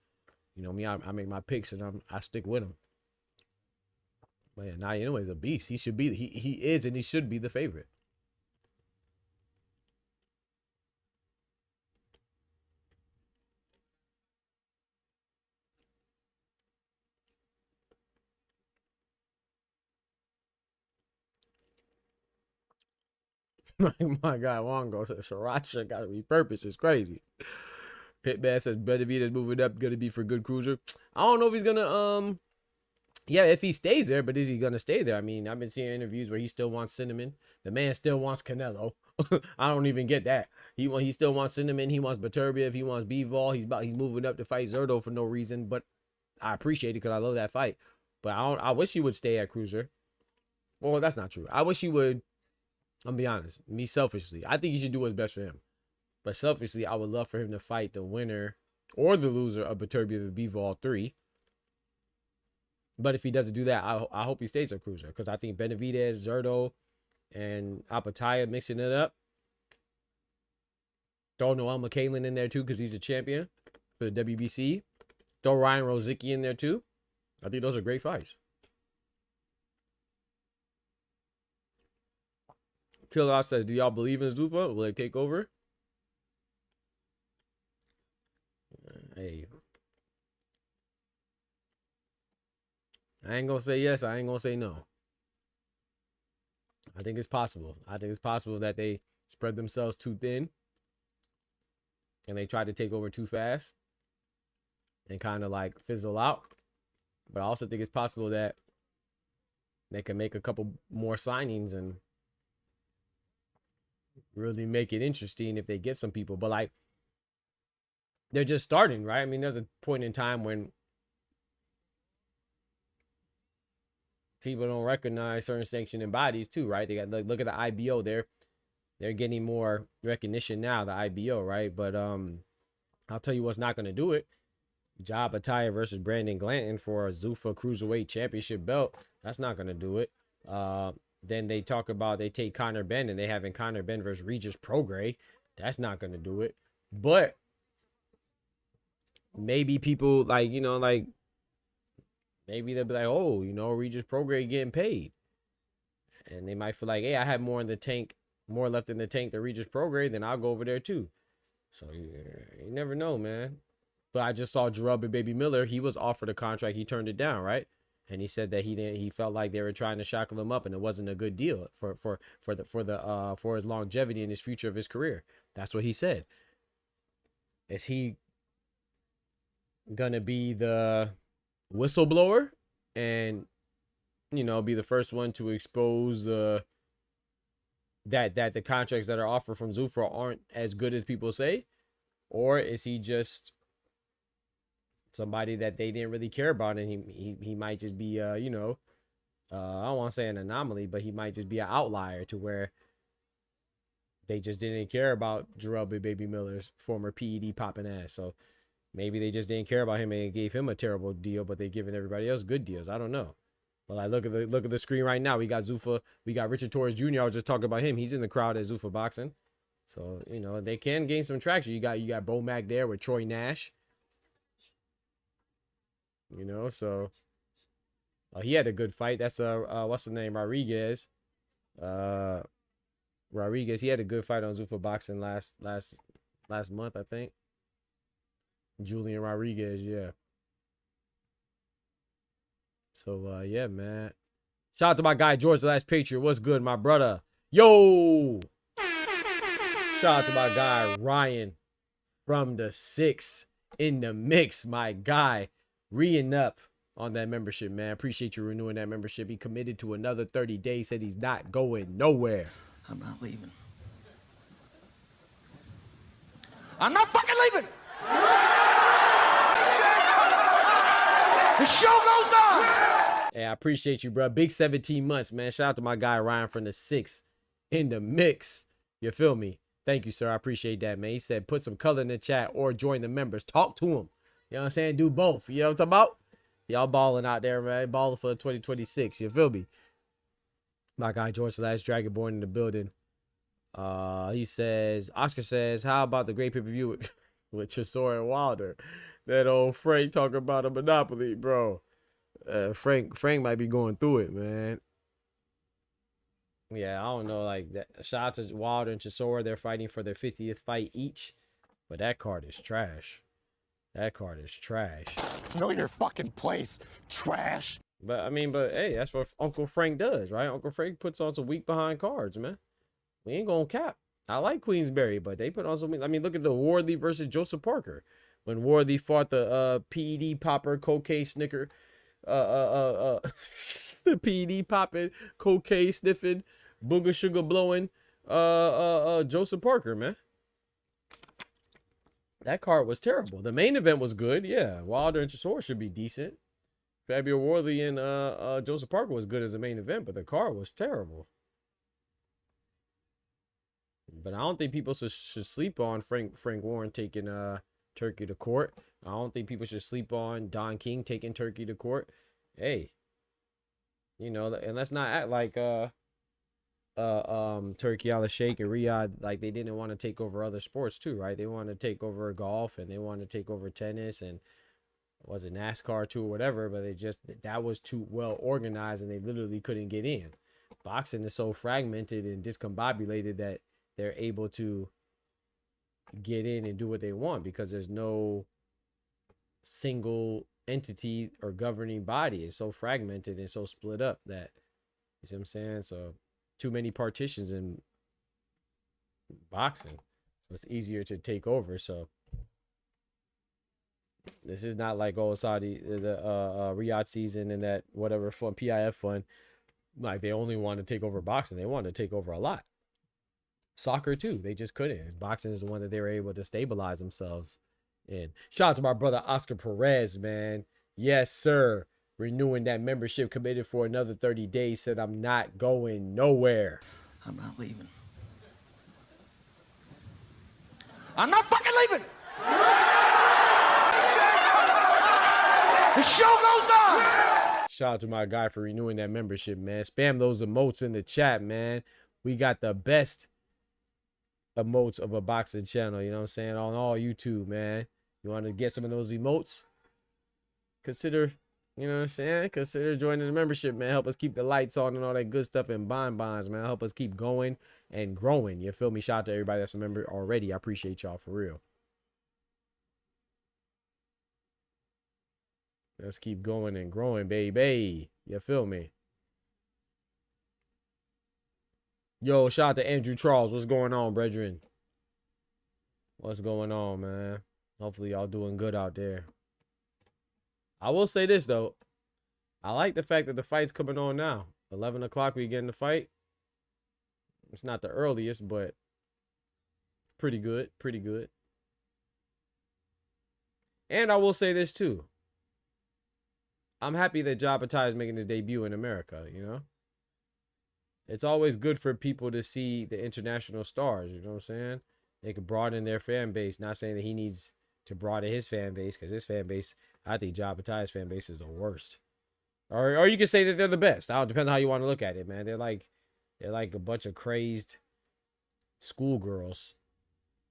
you know, me, I make my picks and I stick with him. But yeah, now Inoue's a beast. He should be. He is, and he should be the favorite. My God, Wongo says Sriracha got to be purpose. It's crazy. Hitman says Benavidez moving up, gonna be for good cruiser. I don't know if he's gonna yeah, if he stays there, but is he gonna stay there? I mean, I've been seeing interviews where he still wants Cinnamon. The man still wants Canelo. I don't even get that. He still wants Cinnamon. He wants Beterbiev. He wants Bivol. He's moving up to fight Zerto for no reason. But I appreciate it because I love that fight. But I wish he would stay at cruiser. Well, that's not true. I wish he would. I'm be honest. Me selfishly, I think he should do what's best for him. But selfishly, I would love for him to fight the winner or the loser of Beterbiev and Bivol 3. But if he doesn't do that, I hope he stays a cruiser because I think Benavidez, Zerto, and Apataya mixing it up. Throw Noel McKaylen in there too because he's a champion for the WBC. Throw Ryan Rozicki in there too. I think those are great fights. Killer Off says, do y'all believe in Zufa? Will they take over? Hey. I ain't gonna say yes. I ain't gonna say no. I think it's possible. I think it's possible that they spread themselves too thin and they try to take over too fast and kind of like fizzle out. But I also think it's possible that they can make a couple more signings and really make it interesting if they get some people. But like, they're just starting, right? I mean, there's a point in time when people don't recognize certain sanctioning bodies too, right? They got look at the IBO. They're getting more recognition now, the IBO, right? But I'll tell you what's not going to do it. Apataya versus Brandon Glanton for a Zuffa Cruiserweight Championship belt. That's not going to do it. Then they talk about they take Conor Benn and they having Conor Benn versus Regis Prograis. That's not going to do it. But maybe people like, you know, like maybe they'll be like, oh, you know, Regis Prograis getting paid. And they might feel like, hey, I have more in the tank, more left in the tank than Regis Prograis, then I'll go over there too. So you never know, man. But I just saw Gerald Baby Miller. He was offered a contract. He turned it down, right? And he said that he felt like they were trying to shackle him up and it wasn't a good deal for his longevity and his future of his career. That's what he said. Is he gonna be the whistleblower and, you know, be the first one to expose that the contracts that are offered from Zuffa aren't as good as people say? Or is he just somebody that they didn't really care about and he might just be you know, I don't want to say an anomaly, but he might just be an outlier to where they just didn't care about Gerald Baby Miller's former PED popping ass. So Maybe they just didn't care about him and gave him a terrible deal, but they giving everybody else good deals. I don't know. But like, look at the screen right now. We got Zuffa. We got Richard Torres Jr. I was just talking about him. He's in the crowd at Zuffa Boxing. So, you know, they can gain some traction. You got Bo Mac there with Troy Nash. You know, so he had a good fight. That's what's the name? Rodriguez. Rodriguez, he had a good fight on Zuffa Boxing last month, I think. Julian Rodriguez, yeah. So yeah, man. Shout out to my guy George the Last Patriot. What's good, my brother? Yo! Shout out to my guy Ryan from the 6 in the mix, my guy. Re-ing up on that membership, man. Appreciate you renewing that membership. He committed to another 30 days, said he's not going nowhere. I'm not leaving. I'm not fucking leaving! The show goes on! Hey, I appreciate you, bro. Big 17 months, man. Shout out to my guy Ryan from the 6 in the mix. You feel me? Thank you, sir. I appreciate that, man. He said put some color in the chat or join the members. Talk to him. You know what I'm saying? Do both. You know what I'm talking about? Y'all balling out there, man. Balling for 2026. You feel me? My guy George the Last Dragonborn in the building. He says, Oscar says, how about the great pay-per-view with Chisora and Wilder? That old Frank talking about a monopoly, bro. Frank might be going through it, man. Yeah, I don't know, like that. Shout out to Wilder and Chisora. They're fighting for their 50th fight each, but that card is trash. That card is trash. Know your fucking place, trash. But I mean, hey, that's what Uncle Frank does, right? Uncle Frank puts on some week behind cards, man. We ain't gonna cap. I like Queensberry, but they put on some. I mean, look at the Wardley versus Joseph Parker. When Wardley fought the PED popper, cocaine snicker, the PED popping, cocaine sniffing, booger sugar blowing, Joseph Parker, man. That card was terrible. The main event was good, yeah. Wilder and Chisora should be decent. Fabio Wardley and Joseph Parker was good as the main event, but the card was terrible. But I don't think people should sleep on Frank Warren taking Turkey to court. I don't think people should sleep on Don King taking Turkey to court. Hey, you know, and let's not act like Turkey Al-Sheikh and Riyadh, like they didn't want to take over other sports too, right? They wanted to take over golf and they wanted to take over tennis and was it NASCAR too or whatever, but that was too well organized and they literally couldn't get in. Boxing is so fragmented and discombobulated that they're able to get in and do what they want because there's no single entity or governing body. It's so fragmented and so split up that, you see what I'm saying? So too many partitions in boxing, so it's easier to take over. So this is not like old Saudi, the Riyadh season and that whatever fun PIF fun. Like they only want to take over boxing. They want to take over a lot. Soccer too. They just couldn't. Boxing is the one that they were able to stabilize themselves in. Shout out to my brother Oscar Perez, man. Yes, sir. Renewing that membership, committed for another 30 days. Said I'm not going nowhere. I'm not leaving. I'm not fucking leaving. The show goes on. Shout out to my guy for renewing that membership, man. Spam those emotes in the chat, man. We got the best emotes of a boxing channel, you know what I'm saying, on all YouTube, man. You want to get some of those emotes? Consider, you know what I'm saying, consider joining the membership, man. Help us keep the lights on and all that good stuff and bonbons, man. Help us keep going and growing. You feel me? Shout out to everybody that's a member already. I appreciate y'all for real. Let's keep going and growing, baby. You feel me? Yo, shout out to Andrew Charles. What's going on, brethren? What's going on, man? Hopefully y'all doing good out there. I will say this, though. I like the fact that the fight's coming on now. 11 o'clock, we getting the fight. It's not the earliest, but pretty good. Pretty good. And I will say this, too. I'm happy that Apataya is making his debut in America, you know? It's always good for people to see the international stars, you know what I'm saying? They can broaden their fan base. Not saying that he needs to broaden his fan base, because his fan base, I think Apataya's fan base is the worst. Or you can say that they're the best. Now, depending on how you want to look at it, man. They're like a bunch of crazed schoolgirls.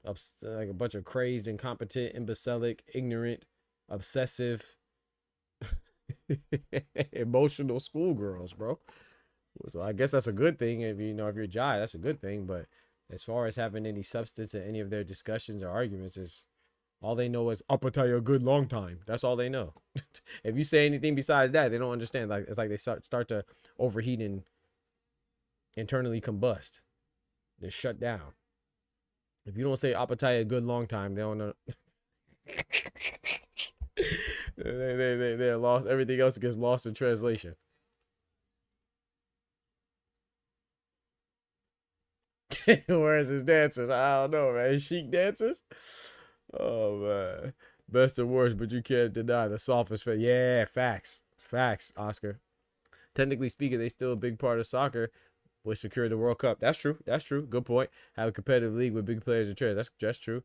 Like a bunch of crazed, incompetent, imbecilic, ignorant, obsessive, emotional schoolgirls, bro. So I guess that's a good thing. If you're Jai, that's a good thing. But as far as having any substance in any of their discussions or arguments, is all they know is Apataya a good long time. That's all they know. If you say anything besides that, they don't understand. Like it's like they start to overheat and internally combust. They're shut down. If you don't say Apataya a good long time, they don't know. They're lost. Everything else gets lost in translation. Where's his dancers? I don't know, man. Chic dancers? Oh, man. Best or worst, but you can't deny the softest face. Yeah, facts. Facts, Oscar. Technically speaking, they still a big part of soccer, which secured the World Cup. That's true. That's true. Good point. Have a competitive league with big players and trades. That's just true.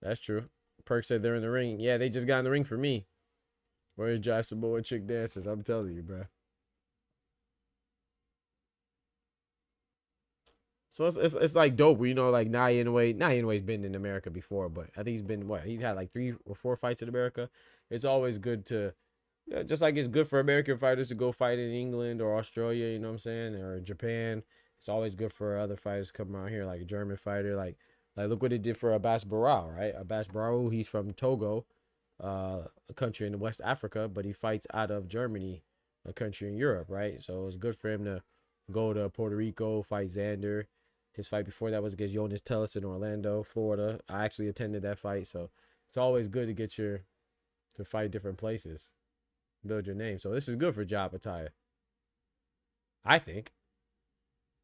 That's true. Perk said they're in the ring. Yeah, they just got in the ring for me. Where's Jai Samoa chick dancers? I'm telling you, bro. So it's like dope. Like Inoue's been in America before, but I think he's been he had like 3 or 4 fights in America. It's always good to, just like it's good for American fighters to go fight in England or Australia, you know what I'm saying, or Japan. It's always good for other fighters to come around here, like a German fighter, like look what it did for Abbas Barao, right? Abbas Barao, he's from Togo, a country in West Africa, but he fights out of Germany, a country in Europe, right? So it's good for him to go to Puerto Rico, fight Xander. His fight before that was against Jonas Tellis in Orlando, Florida. I actually attended that fight, so it's always good to to fight different places, build your name. So this is good for Apataya. I think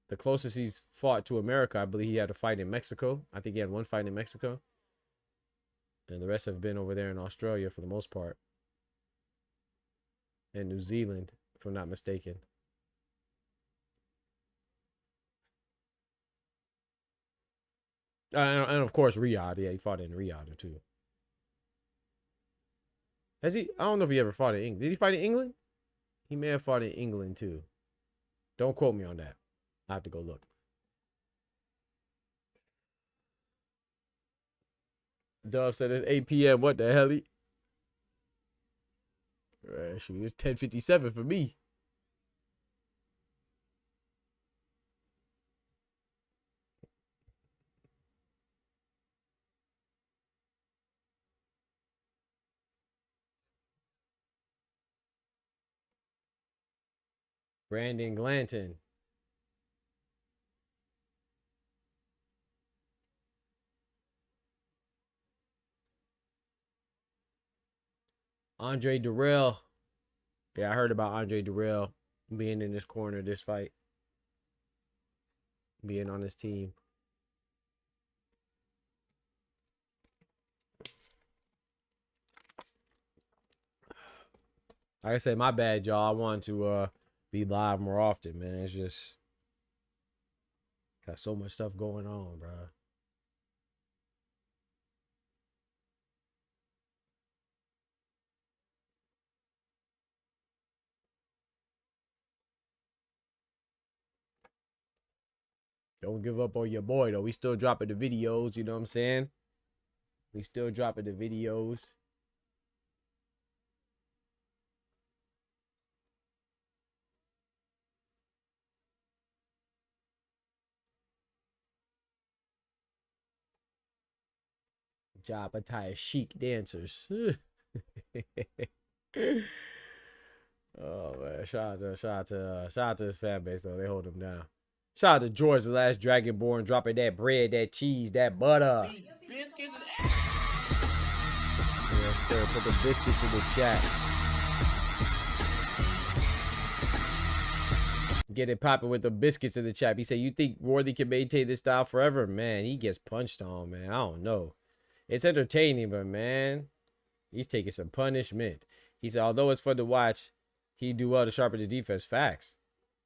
the closest he's fought to America, I believe he had a fight in Mexico. I think he had 1 fight in Mexico, and the rest have been over there in Australia for the most part, and New Zealand, if I'm not mistaken. And of course, Riyadh. Yeah, he fought in Riyadh too. Has he? I don't know if he ever fought in England. Did he fight in England? He may have fought in England too. Don't quote me on that. I have to go look. Dove said it's 8 p.m. What the hell? Shoot, it's 10:57 for me. Brandon Glanton. Andre Durrell. Yeah, I heard about Andre Durrell being in this corner, this fight. Being on this team. Like I said, my bad, y'all. I want to be live more often, man. It's just got so much stuff going on, bro. Don't give up on your boy, though. We still dropping the videos, you know what I'm saying? We still dropping the videos. Apataya chic dancers. Oh man, shout out to his fan base though. They hold him down. Shout out to George, the last Dragonborn, dropping that bread, that cheese, that butter. Yes, sir. Put the biscuits in the chat. Get it popping with the biscuits in the chat. He said, "You think Worthy can maintain this style forever?" Man, he gets punched on, man. I don't know. It's entertaining, but man, he's taking some punishment. He said, although it's fun to watch, he do well to sharpen his defense. Facts.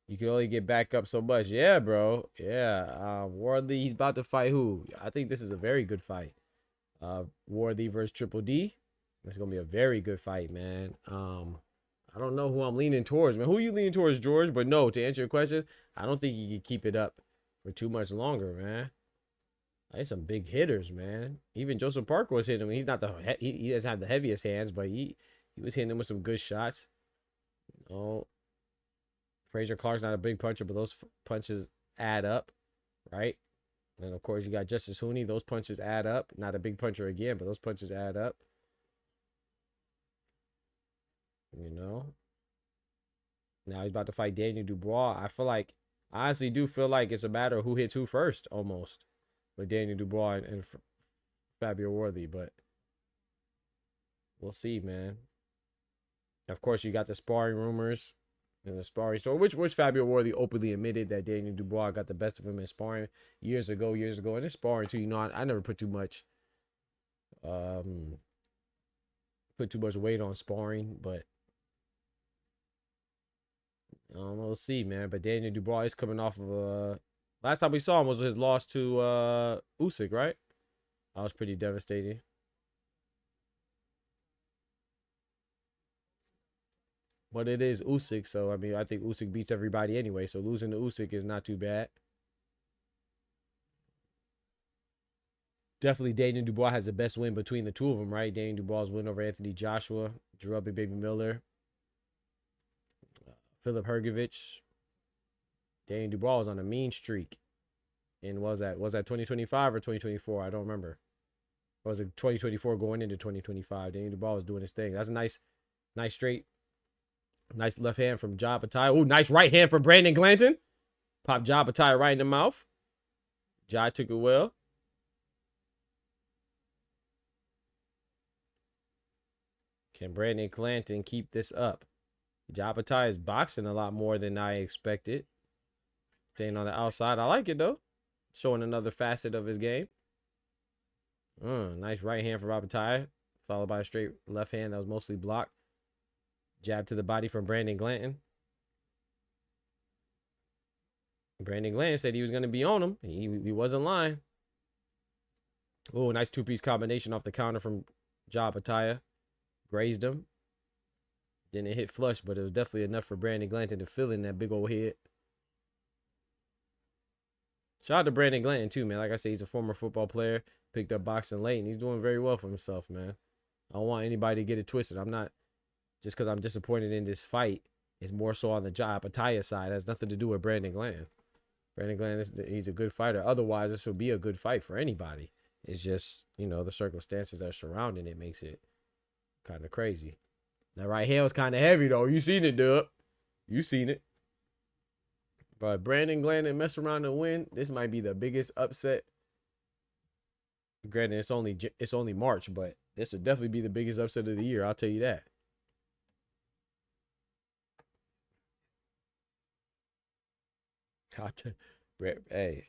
You can only get back up so much. Yeah, bro. Yeah. Wardley, he's about to fight who? I think this is a very good fight. Worthy versus Triple D. That's gonna be a very good fight, man. I don't know who I'm leaning towards, man. Who you leaning towards, George? But no, to answer your question, I don't think he can keep it up for too much longer, man. There's some big hitters, man. Even Joseph Parker was hitting him. He's not he doesn't have the heaviest hands, but he was hitting him with some good shots. Oh, Frazier Clark's not a big puncher, but those punches add up, right? And of course, you got Justice Hooney. Those punches add up. Not a big puncher again, but those punches add up. You know. Now he's about to fight Daniel Dubois. I honestly do feel like it's a matter of who hits who first, almost, with Daniel Dubois and Fabio Worthy. But we'll see, man. Of course, you got the sparring rumors and the sparring story, which Fabio Worthy openly admitted that Daniel Dubois got the best of him in sparring years ago. And it's sparring too. You know, I never put too much weight on sparring, but I don't know. We'll see, man. But Daniel Dubois is coming off of last time we saw him was his loss to Usyk, right? That was pretty devastating. But it is Usyk, so I mean, I think Usyk beats everybody anyway. So losing to Usyk is not too bad. Definitely, Daniel Dubois has the best win between the two of them, right? Daniel Dubois' win over Anthony Joshua, Drew Baby Miller, Philip Hrgovic. Daniel Dubois was on a mean streak. And was that 2025 or 2024? I don't remember. Or was it 2024 going into 2025? Daniel Dubois was doing his thing. That's a nice straight. Nice left hand from Apataya. Oh, nice right hand from Brandon Glanton. Popped Apataya right in the mouth. Jai took it well. Can Brandon Glanton keep this up? Apataya is boxing a lot more than I expected. Staying on the outside. I like it, though. Showing another facet of his game. Nice right hand from Apataya. Followed by a straight left hand that was mostly blocked. Jab to the body from Brandon Glanton. Brandon Glanton said he was going to be on him. He wasn't lying. Oh, nice two-piece combination off the counter from Apataya. Grazed him. Didn't hit flush, but it was definitely enough for Brandon Glanton to fill in that big old head. Shout out to Brandon Glanton, too, man. Like I said, he's a former football player. Picked up boxing late, and he's doing very well for himself, man. I don't want anybody to get it twisted. I'm not... Just because I'm disappointed in this fight, it's more so on the Apataya side. It has nothing to do with Brandon Glanton. Brandon Glanton, he's a good fighter. Otherwise, this would be a good fight for anybody. It's just, you know, the circumstances that are surrounding it makes it kind of crazy. That right hand was kind of heavy, though. You seen it, Dub. You seen it. But Brandon Glanton mess around and win. This might be the biggest upset. Granted, it's only March, but this would definitely be the biggest upset of the year. I'll tell you that. Hey,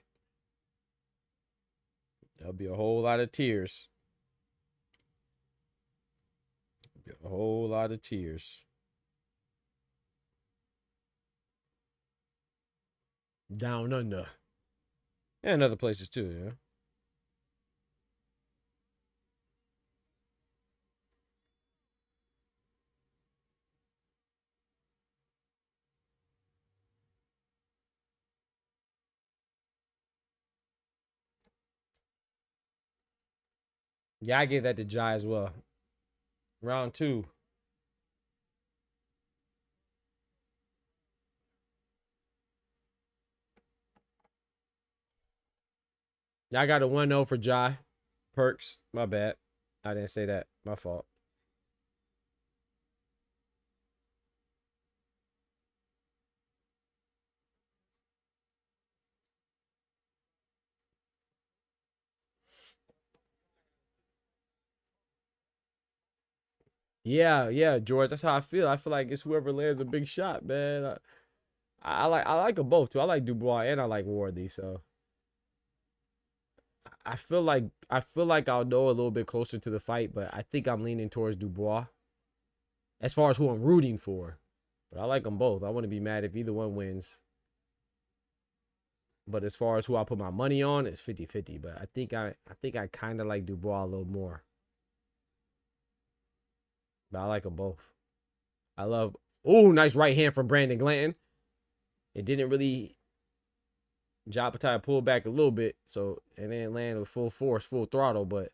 there'll be a whole lot of tears. A whole lot of tears. Down under. And other places too, yeah. Yeah, I gave that to Jai as well. Round 2. Yeah, I got a 1-0 for Jai. Perks. My bad. I didn't say that. My fault. Yeah, George. That's how I feel. I feel like it's whoever lands a big shot, man. I like them both too. I like Dubois and I like Worthy. So I feel like I'll know a little bit closer to the fight, but I think I'm leaning towards Dubois as far as who I'm rooting for. But I like them both. I wouldn't be mad if either one wins. But as far as who I put my money on, it's 50-50. But I think I kind of like Dubois a little more. But I like them both. I love. Oh, nice right hand from Brandon Glanton. It didn't really. Apataya pulled back a little bit, so and then land with full force, full throttle, but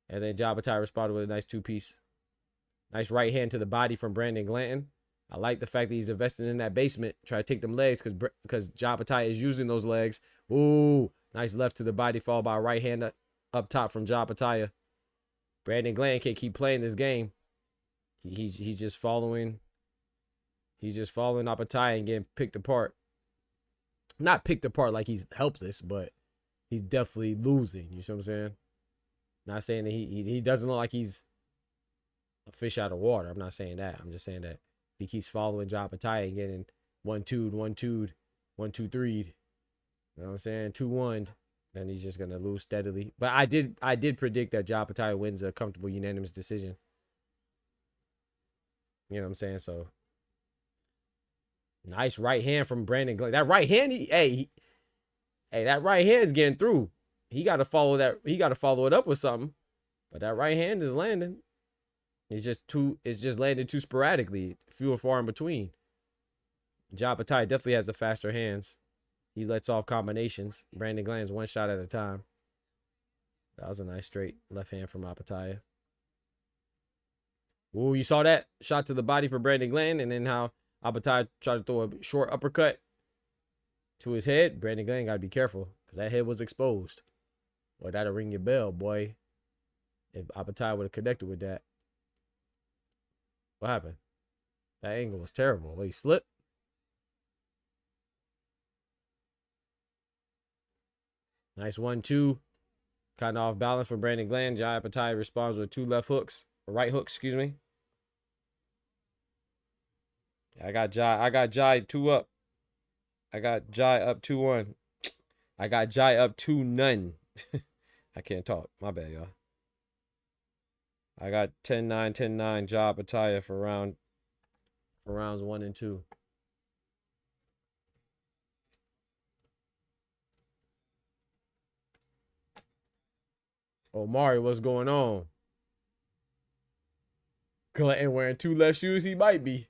and then Apataya responded with a nice two-piece. Nice right hand to the body from Brandon Glanton. I like the fact that he's invested in that basement. Try to take them legs because Apataya is using those legs. Ooh, nice left to the body, followed by a right hand up top from Apataya. Brandon Glanton can't keep playing this game. He's just following. He's just following Apataya and getting picked apart. Not picked apart like he's helpless, but he's definitely losing. You see what I'm saying? Not saying that he doesn't look like he's a fish out of water. I'm not saying that. I'm just saying that if he keeps following Apataya and getting 1-2'd, 1-2'd, 1-2-3'd, you know what I'm saying? 2-1, then he's just gonna lose steadily. But I did predict that Apataya wins a comfortable unanimous decision. You know what I'm saying? So nice right hand from Brandon Glanton. That right hand, hey, that right hand is getting through. He got to follow that. He got to follow it up with something. But that right hand is landing. It's just landing too sporadically, few and far in between. Apataya definitely has the faster hands. He lets off combinations. Brandon Glanton's one shot at a time. That was a nice straight left hand from Apataya. Ooh, you saw that shot to the body for Brandon Glanton, and then how Apataya tried to throw a short uppercut to his head. Brandon Glanton got to be careful because that head was exposed. Boy, that'll ring your bell, boy. If Apataya would have connected with that. What happened? That angle was terrible. Well, he slipped. Nice 1-2. Kind of off balance for Brandon Glanton. Apataya responds with two left hooks. Or right hooks, excuse me. I got Jai 2 up. I got Jai up 2-1. I got Jai up 2-0. I can't talk. My bad, y'all. I got 10-9, 10-9 Apataya for rounds 1 and 2. Omari, what's going on? Glanton wearing 2 left shoes. He might be.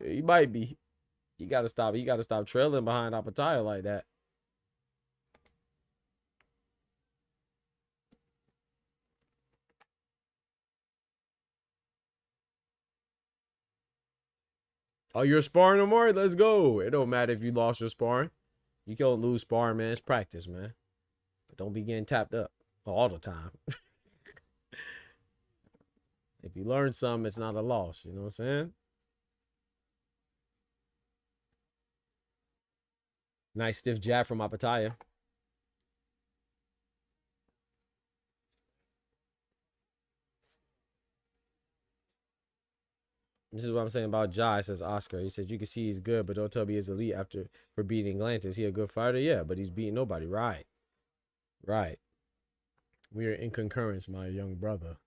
He might be. He gotta stop. He gotta stop trailing behind Apataya like that. Oh, you're sparring, Omari? Let's go. It don't matter if you lost your sparring. You can't lose sparring, man. It's practice, man. But don't be getting tapped up all the time. If you learn something, it's not a loss. You know what I'm saying? Nice stiff jab from Apataya. This is what I'm saying about Jai, says Oscar. He says, you can see he's good, but don't tell me he's elite for beating Glanton. Is he a good fighter? Yeah, but he's beating nobody. Right. Right. We are in concurrence, my young brother.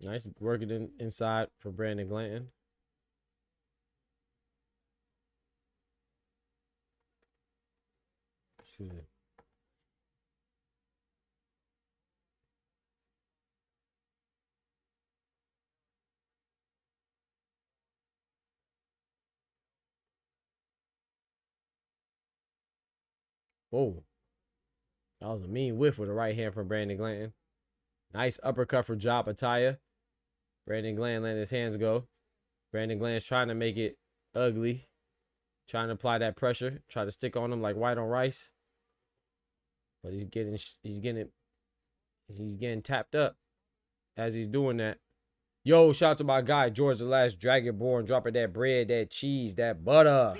Nice working inside for Brandon Glanton. Excuse me. Whoa. That was a mean whiff with a right hand from Brandon Glanton. Nice uppercut for Apataya. Brandon Glanton letting his hands go. Brandon Glanton's trying to make it ugly. Trying to apply that pressure. Try to stick on him like white on rice. But he's getting tapped up as he's doing that. Yo, shout out to my guy, George the Last Dragonborn, dropping that bread, that cheese, that butter.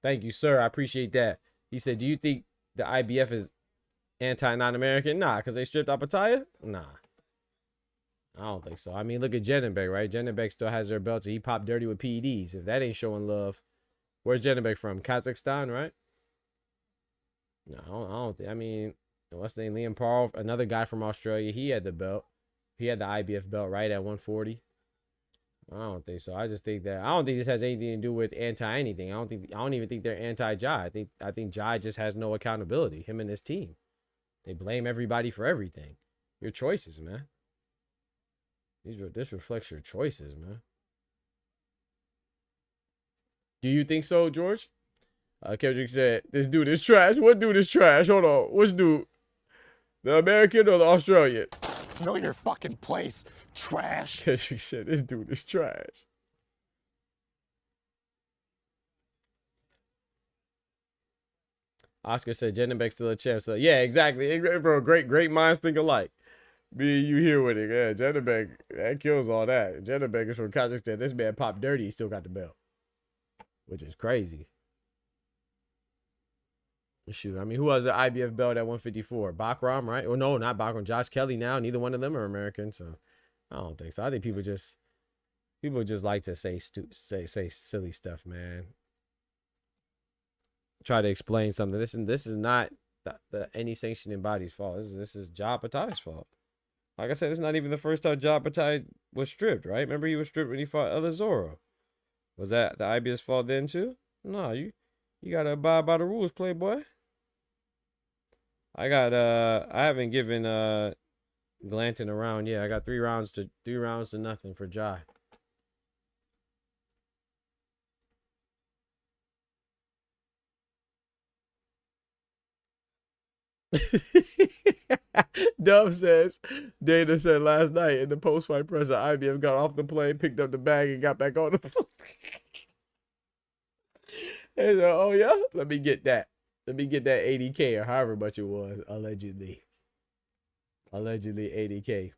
Thank you, sir. I appreciate that. He said, do you think the IBF is anti-non-American? Nah, because they stripped Apataya? Nah. I don't think so. I mean, look at Jennebeck, right? Jennebeck still has her belts, and he popped dirty with PEDs. If that ain't showing love, where's Jennebeck from? Kazakhstan, right? No, I don't think. I mean, what's his name? Liam Paul, another guy from Australia. He had the belt. He had the IBF belt right at 140. I don't think so. I just think that I don't think this has anything to do with anti anything. I don't even think they're anti Jai. I think Jai just has no accountability. Him and his team. They blame everybody for everything. Your choices, man. This reflects your choices, man. Do you think so, George? Kendrick said, this dude is trash. What dude is trash? Hold on. Which dude? The American or the Australian? Know your fucking place, trash. Kendrick said, this dude is trash. Oscar said, Jennebeck's still a champ. So, yeah, exactly. Bro, great minds think alike. Me and you here with it. Yeah, Jennebeck, that kills all that. Jennebeck is from Kazakhstan. This man popped dirty. He still got the belt, which is crazy. Shoot, I mean, who has the IBF belt at 154? Bakram, right? Or no, not Bakram. Josh Kelly now. Neither one of them are American, so I don't think so. I think people just like to say silly stuff, man. Try to explain something. This is not any sanctioning body's fault. This is Apataya's fault. Like I said, this is not even the first time Apataya was stripped, right? Remember he was stripped when he fought El Zorro. Was that the IBS fault then too? No, you gotta abide by the rules, playboy. I haven't given Glanton a round yet. I got 3 rounds to nothing for Jai. Dub says, Dana said last night in the post-fight press that IBF got off the plane, picked up the bag, and got back on the plane. And, oh yeah, let me get that 80K or however much it was, allegedly 80K.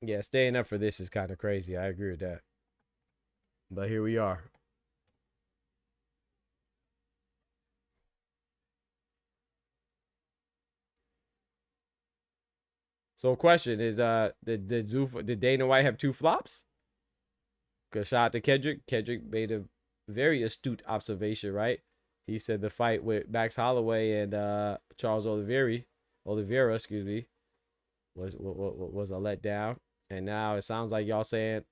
Yeah, staying up for this is kind of crazy. I agree with that, but here we are. So question is, did Dana White have 2 flops? Because shout out to Kendrick. Kendrick made a very astute observation, right? He said the fight with Max Holloway and Charles Oliveira, excuse me, was a letdown. And now it sounds like y'all saying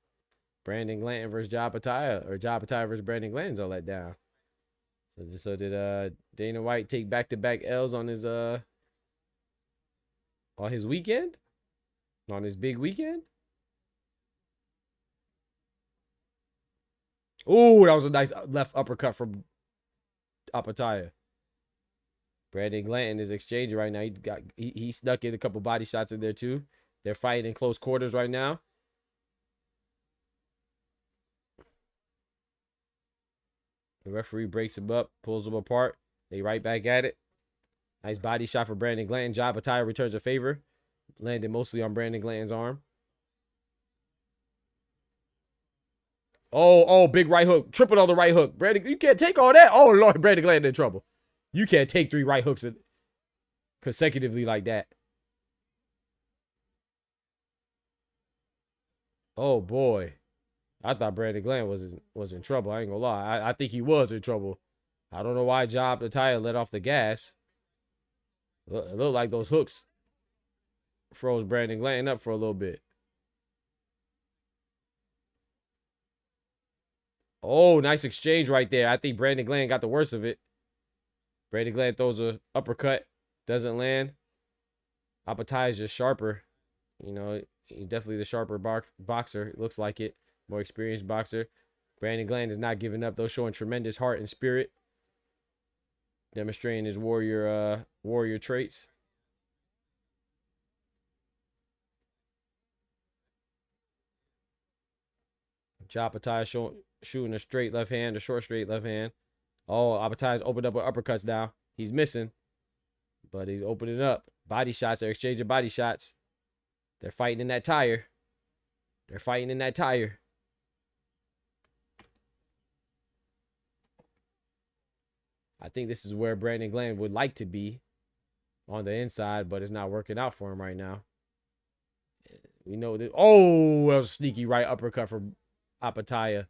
Brandon Glanton versus Apataya, or Apataya versus Brandon Glanton's a letdown. So did Dana White take back-to-back L's on his weekend? On his big weekend? Oh, that was a nice left uppercut from Apataya. Brandon Glanton is exchanging right now. He snuck in a couple body shots in there too. They're fighting in close quarters right now. The referee breaks him up, pulls him apart. They right back at it. Nice body shot for Brandon Glanton. Apataya returns a favor. Landed mostly on Brandon Glanton's arm. Oh, big right hook. Tripled on the right hook. Brandon, you can't take all that. Oh, Lord, Brandon Glanton in trouble. You can't take 3 right hooks consecutively like that. Oh, boy. I thought Brandon Glanton was in trouble. I ain't gonna lie. I think he was in trouble. I don't know why Apataya let off the gas. It looked like those hooks froze Brandon Glanton up for a little bit. Oh, nice exchange right there. I think Brandon Glanton got the worst of it. Brandon Glanton throws a uppercut. Doesn't land. Apataya is just sharper. You know, he's definitely the sharper boxer. It looks like it. More experienced boxer. Brandon Glanton is not giving up, though, showing tremendous heart and spirit. Demonstrating his warrior traits. Apataya shooting a straight left hand, a short straight left hand. Oh, Apataya's opened up with uppercuts now. He's missing, but he's opening up. Body shots. They're exchanging body shots. They're fighting in that tire. I think this is where Brandon Glenn would like to be on the inside, but it's not working out for him right now. We know that. Oh, that was a sneaky right uppercut from Apataya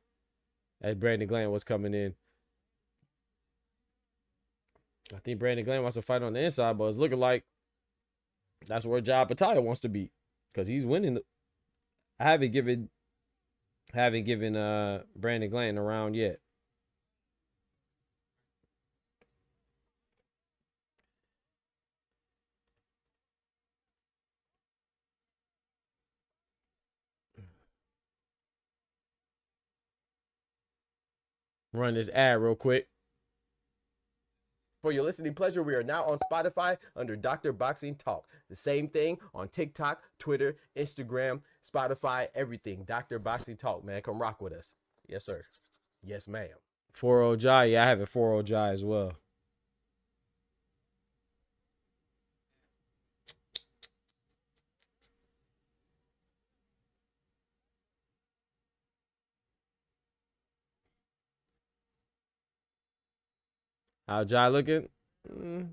as Brandon Glenn was coming in. I think Brandon Glenn wants to fight on the inside, but it's looking like that's where Apataya wants to be because he's winning. I haven't given Brandon Glenn a round yet. Run this ad real quick. For your listening pleasure, we are now on Spotify under Dr. Boxing Talk. The same thing on TikTok, Twitter, Instagram, Spotify, everything. Dr. Boxing Talk, man. Come rock with us. Yes, sir. Yes, ma'am. 4-0 Jai. Yeah, I have a 4-0 Jai as well. How Jai looking? I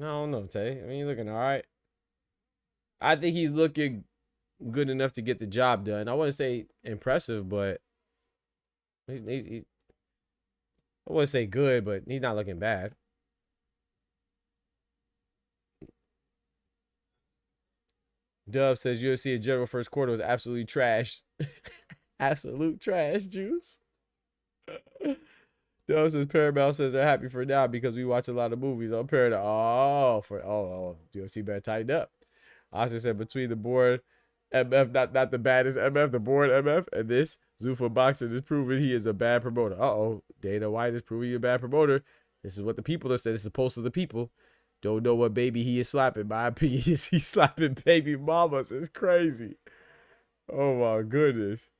don't know, Tay. I mean, he's looking all right. I think he's looking good enough to get the job done. I wouldn't say impressive, but I wouldn't say good, but he's not looking bad. Dub says UFC in general first quarter was absolutely trash. Absolute trash, Juice. Dub says Paramount says they're happy for now because we watch a lot of movies on Paramount. UFC better tighten up. Oscar said between the board MF, not the baddest MF, the board MF, and this Zufa boxer is proving he is a bad promoter. Dana White is proving he's a bad promoter. This is what the people are saying. This is the post of the people. Don't know what baby he is slapping. My opinion is he's slapping baby mamas. It's crazy. Oh my goodness.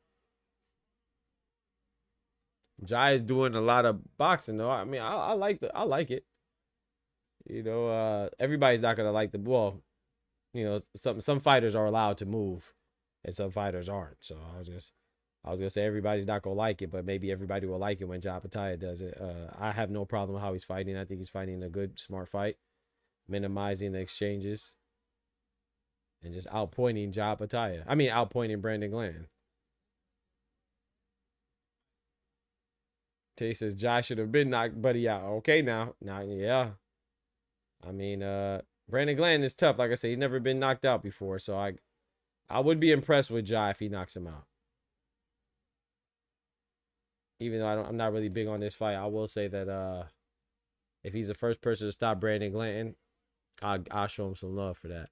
Jai is doing a lot of boxing though. I mean, I like it. You know, everybody's not gonna like the ball. You know, some fighters are allowed to move, and some fighters aren't. So I was gonna say everybody's not gonna like it, but maybe everybody will like it when Apataya does it. I have no problem with how he's fighting. I think he's fighting a good, smart fight, minimizing the exchanges, and just outpointing Apataya. I mean, outpointing Brandon Glenn. Tay says Jai should have been knocked Buddy out. Okay, now, yeah. I mean, Brandon Glenn is tough. Like I said, he's never been knocked out before, so I would be impressed with Jai if he knocks him out. Even though I'm not really big on this fight, I will say that if he's the first person to stop Brandon Glenn, I'll show him some love for that.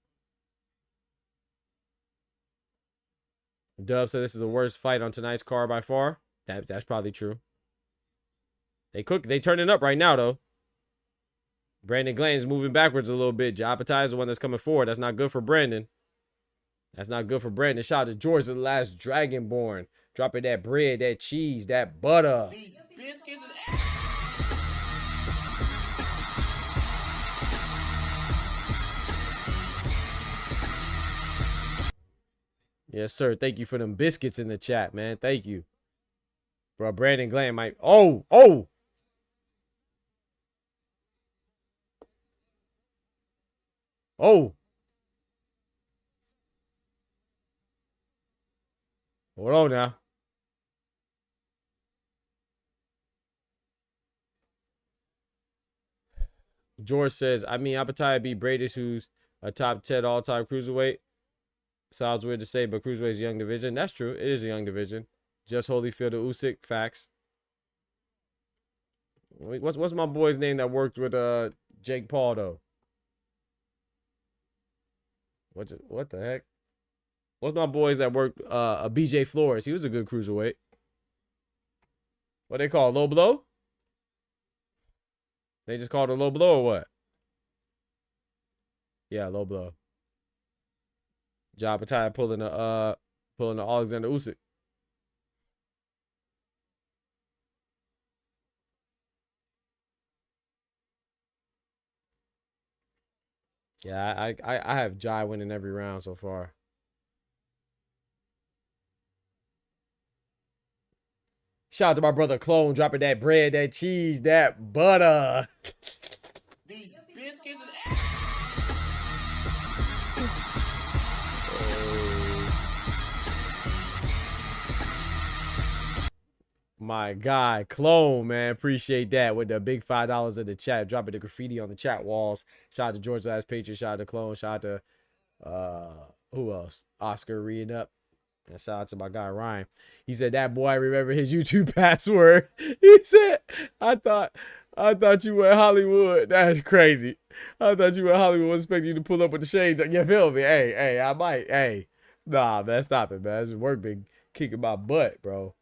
Dub said this is the worst fight on tonight's card by far. That's probably true. They turning up right now though. Brandon Glenn's moving backwards a little bit. Apataya is the one that's coming forward. That's not good for Brandon. That's not good for Brandon. Shout out to George, the last Dragonborn. Dropping that bread, that cheese, that butter. Yes, sir. Thank you for them biscuits in the chat, man. Thank you. Bro, Brandon Glenn might... Oh! Hold on now. George says, I mean, Apataya beat Bradis, who's a top 10 all-time cruiserweight. Sounds weird to say, but cruiserweight is a young division. That's true. It is a young division. Just Holyfield to Usyk. Facts. What's my boy's name that worked with Jake Paul, though? What the heck? What's my boys that worked BJ Flores? He was a good cruiserweight. What they call low blow? They just called it a low blow or what? Yeah, low blow. Apataya pulling the Alexander Usyk. Yeah, I have Jai winning every round so far. Shout out to my brother Clone dropping that bread, that cheese, that butter. These biscuits. My guy, Clone, man. Appreciate that with the big $5 in the chat. Dropping the graffiti on the chat walls. Shout out to George Last Patriot. Shout out to Clone. Shout out to who else? Oscar reading up. And shout out to my guy Ryan. He said that boy remember his YouTube password. He said, I thought you were in Hollywood. That's crazy. I thought you were in Hollywood. I was expecting you to pull up with the shades. You feel me? Hey, I might. Hey. Nah, man, stop it, man. This work been kicking my butt, bro.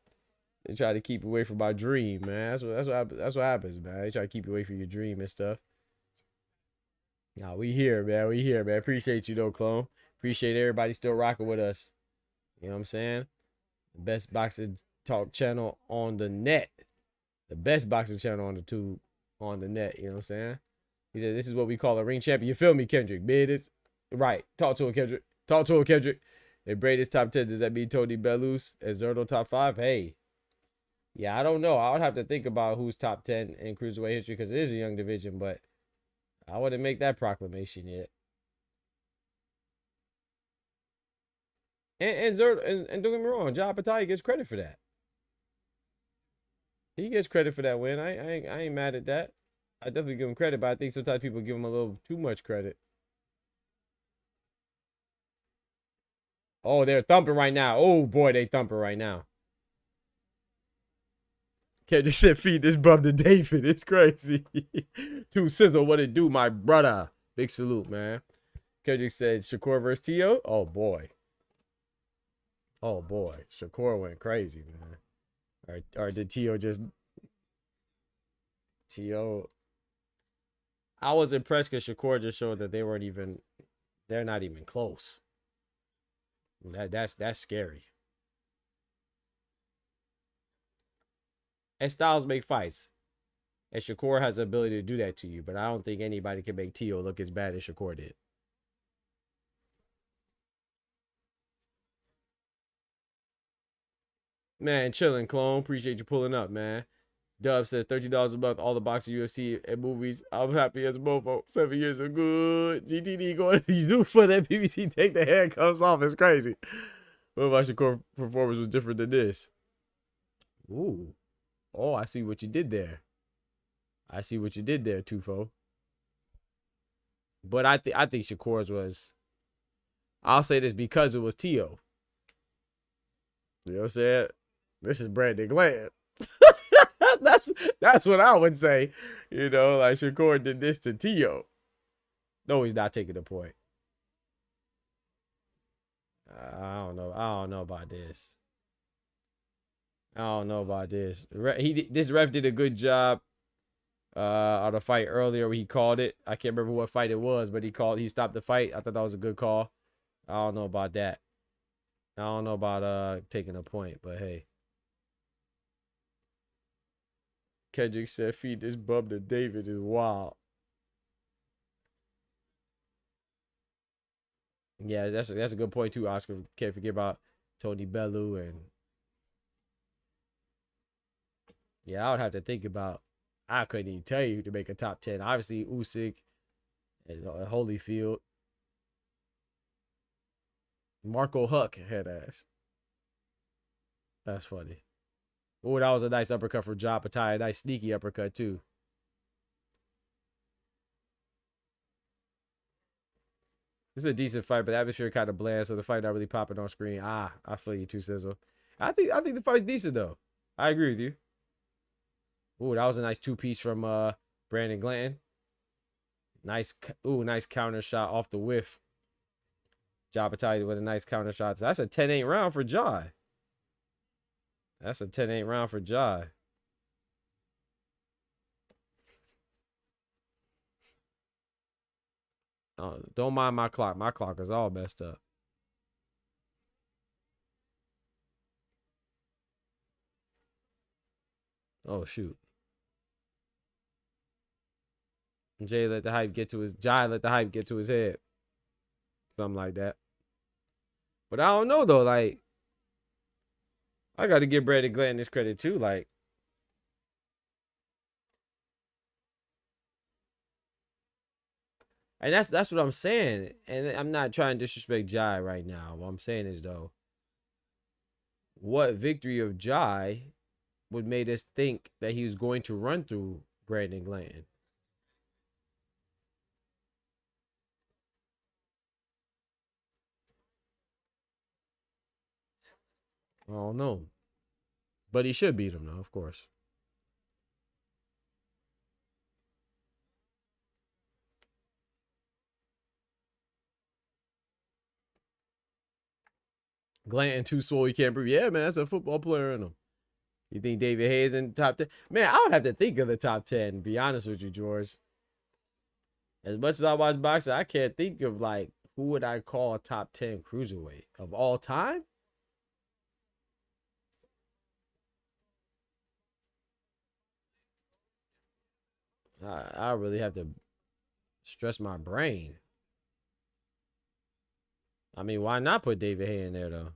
They try to keep you away from my dream, man. That's what happens, man. They try to keep you away from your dream and stuff. Nah, we here, man. We here, man. Appreciate you though, Clone. Appreciate everybody still rocking with us. You know what I'm saying? The best boxing talk channel on the net. The best boxing channel on the tube on the net. You know what I'm saying? He said, this is what we call a ring champion. You feel me, Kendrick? Bid right. Talk to him, Kendrick. Talk to him, Kendrick. If Brady's top 10, does that mean Tony Bellews and Zerto top 5? Hey. Yeah, I don't know. I would have to think about who's top 10 in Cruiserweight history because it is a young division, but I wouldn't make that proclamation yet. And don't get me wrong, Apataya gets credit for that. He gets credit for that win. I ain't mad at that. I definitely give him credit, but I think sometimes people give him a little too much credit. Oh, they're thumping right now. Oh boy, they thumping right now. Kendrick said, feed this bum to David. It's crazy. Two Sizzle, what it do, my brother? Big salute, man. Kendrick said, Shakur versus Tio. Oh boy. Oh boy, Shakur went crazy, man. Or did Tio just... Tio... I was impressed because Shakur just showed that they're not even close. That's scary. And styles make fights. And Shakur has the ability to do that to you, but I don't think anybody can make Tio look as bad as Shakur did. Man, chilling, Clone. Appreciate you pulling up, man. Dub says $13 a month, all the boxing, UFC, and movies. I'm happy as a mofo. 7 years are good. GTD going to Zufa, that BBC take the handcuffs off. It's crazy. What about Shakur performance was different than this? Ooh. Oh, I see what you did there. I see what you did there, Tufo. But I think Shakur's was... I'll say this because it was Tio. You know what I'm saying? This is Brandon Glenn. That's what I would say. You know, like Shakur did this to Tio. No, he's not taking the point. I don't know. I don't know about this. I don't know about this. This ref did a good job on the fight earlier where he called it. I can't remember what fight it was, but he stopped the fight. I thought that was a good call. I don't know about that. I don't know about taking a point, but hey. Kendrick said, feed this bum to David is wild. Yeah, that's a good point too, Oscar. Can't forget about Tony Bellew and yeah, I would have to think about. I couldn't even tell you to make a top 10. Obviously, Usyk and Holyfield. Marco Huck head ass. That's funny. Oh, that was a nice uppercut for Apataya. Nice sneaky uppercut too. This is a decent fight, but the atmosphere kind of bland, so the fight not really popping on screen. I feel you too, Sizzle. I think the fight's decent though. I agree with you. Ooh, that was a nice two-piece from Brandon Glanton. Nice counter shot off the whiff. Apataya with a nice counter shot. That's a 10-8 round for Jai. That's a 10-8 round for Jai. Oh, don't mind my clock. My clock is all messed up. Oh, shoot. Jai let the hype get to his head. Something like that. But I don't know though, like I got to give Brandon Glanton this credit too. Like, and that's what I'm saying. And I'm not trying to disrespect Jai right now. What I'm saying is though, what victory of Jai would made us think that he was going to run through Brandon Glanton? I don't know. But he should beat him though, of course. Glanton too swole, he can't breathe. Yeah, man, that's a football player in him. You think David Hayes in the top 10? Man, I would have to think of the top 10, be honest with you, George. As much as I watch boxing, I can't think of, like, who would I call a top 10 cruiserweight of all time? I really have to stress my brain. I mean, why not put David Hay in there, though?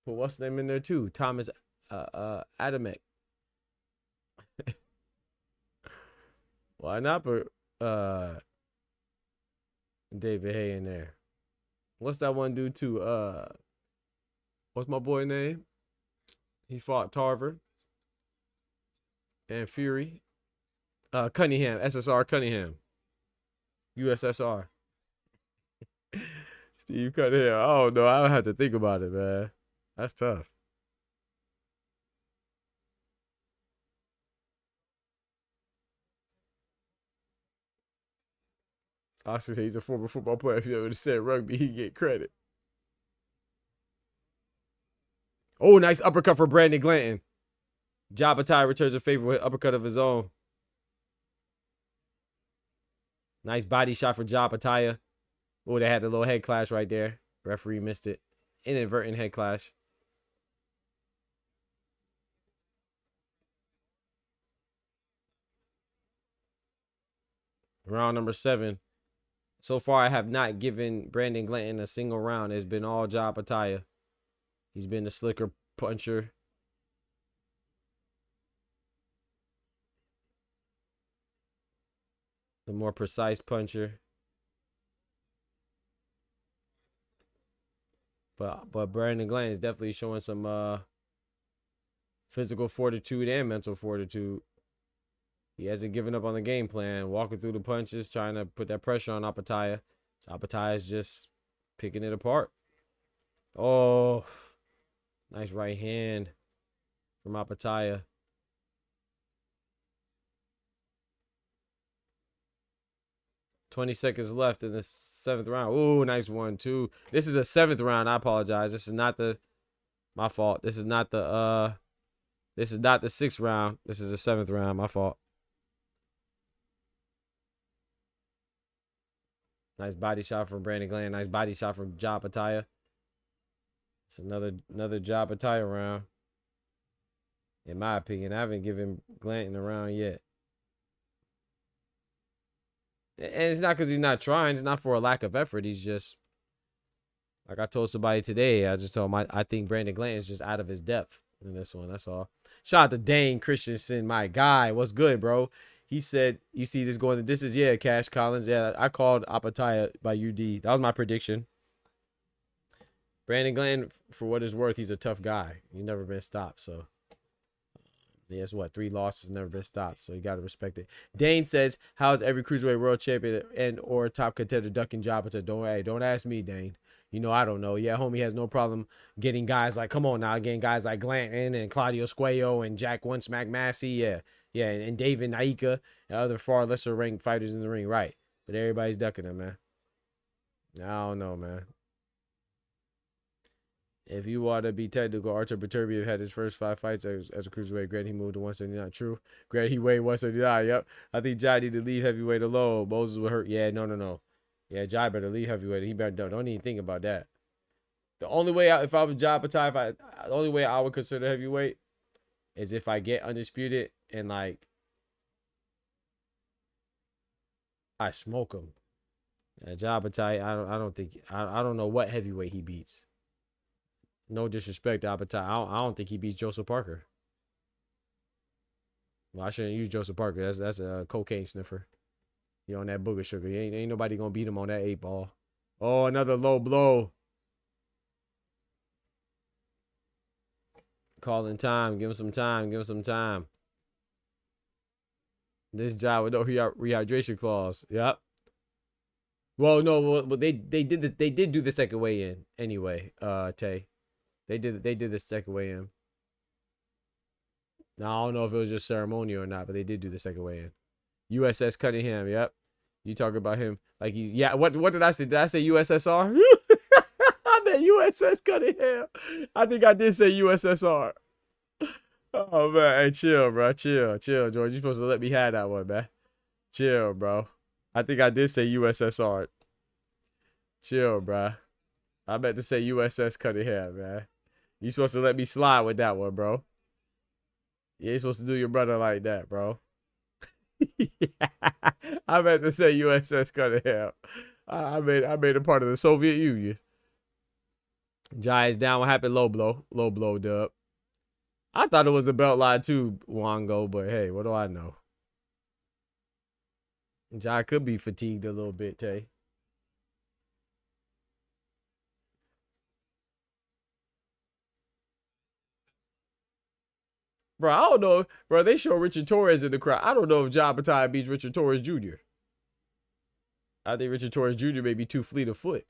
Put what's the name in there, too? Thomas Adamek. Why not put David Hay in there? What's that one dude, too? What's my boy name? He fought Tarver and Fury. Cunningham, SSR Cunningham. USSR. Steve Cunningham. I don't know. I would have to think about it, man. That's tough. Oscar said he's a former football player. If you ever said rugby, he'd get credit. Oh, nice uppercut for Brandon Glanton. Apataya returns a favor with uppercut of his own. Nice body shot for Apataya. Oh, they had a little head clash right there. Referee missed it. Inadvertent head clash. Round number 7. So far, I have not given Brandon Glanton a single round. It's been all Apataya. He's been the slicker puncher. The more precise puncher. But Brandon Glanton is definitely showing some physical fortitude and mental fortitude. He hasn't given up on the game plan, walking through the punches, trying to put that pressure on Apataya. So Apataya is just picking it apart. Oh, nice right hand from Apataya. $20 seconds left in the 7th round. Ooh, nice 1-2. This is a 7th round. I apologize. This is not my fault. This is not the 6th round. This is the 7th round. My fault. Nice body shot from Brandon Glanton. Nice body shot from Apataya. It's another Apataya round. In my opinion, I haven't given Glanton a round yet. And it's not because he's not trying. It's not for a lack of effort. He's just, like I told somebody today, I just told him I think Brandon Glanton is just out of his depth in this one. That's all. Shout out to Dane Christensen, my guy. What's good, bro? He said, you see this going, this is, yeah, Cash Collins. Yeah, I called Apataya by UD. That was my prediction. Brandon Glanton, for what it's worth, he's a tough guy. He's never been stopped, so. He has, 3 losses, never been stopped, so you got to respect it. Dane says, how is every Cruiserweight world champion and or top contender ducking Apataya? Don't ask me, Dane. You know I don't know. Yeah, homie has no problem getting guys like, come on now, getting guys like Glanton and Claudio Squayo and Jack One Smack Massey. Yeah, and David Naika and other far lesser ranked fighters in the ring, right? But everybody's ducking him, man. I don't know, man. If you want to be technical, Artur Beterbiev had his first 5 fights as a cruiserweight. Granted, he moved to 179. True. Granted, he weighed 179. Yep. I think Jai need to leave heavyweight alone. Moses would hurt. Yeah, no. Yeah, Jai better leave heavyweight. He better don't even think about that. The only way if I was Jai Apataya, the only way I would consider heavyweight is if I get undisputed and like I smoke him. Jai Apataya, I don't know what heavyweight he beats. No disrespect to Apataya. I don't think he beats Joseph Parker. Well, I shouldn't use Joseph Parker. That's a cocaine sniffer. He on that booger sugar. Ain't nobody gonna beat him on that 8-ball. Oh, another low blow. Calling time. Give him some time. Give him some time. This job with no rehydration clause. Yep. Well, no. Well, they did this. They did do the second weigh in anyway. Tay. They did the second weigh in. Now I don't know if it was just ceremonial or not, but they did do the second weigh in. USS Cunningham. Yep. You talk about him like he's What did I say? Did I say USSR? I meant USS Cunningham. I think I did say USSR. Oh man, hey, chill, bro. Chill, George. You're supposed to let me have that one, man. Chill, bro. I think I did say USSR. Chill, bro. I meant to say USS Cunningham, man. You supposed to let me slide with that one, bro. You ain't supposed to do your brother like that, bro. I meant to say USS Cunningham. I made a part of the Soviet Union. Giants down. What happened? Low blow. Low blow, dub. I thought it was a belt line too, Wongo, but hey, what do I know? Jai could be fatigued a little bit, Tay. Bro, I don't know. Bro, they show Richard Torres in the crowd. I don't know if Jai Apataya beats Richard Torres Jr. I think Richard Torres Jr. may be too fleet of foot.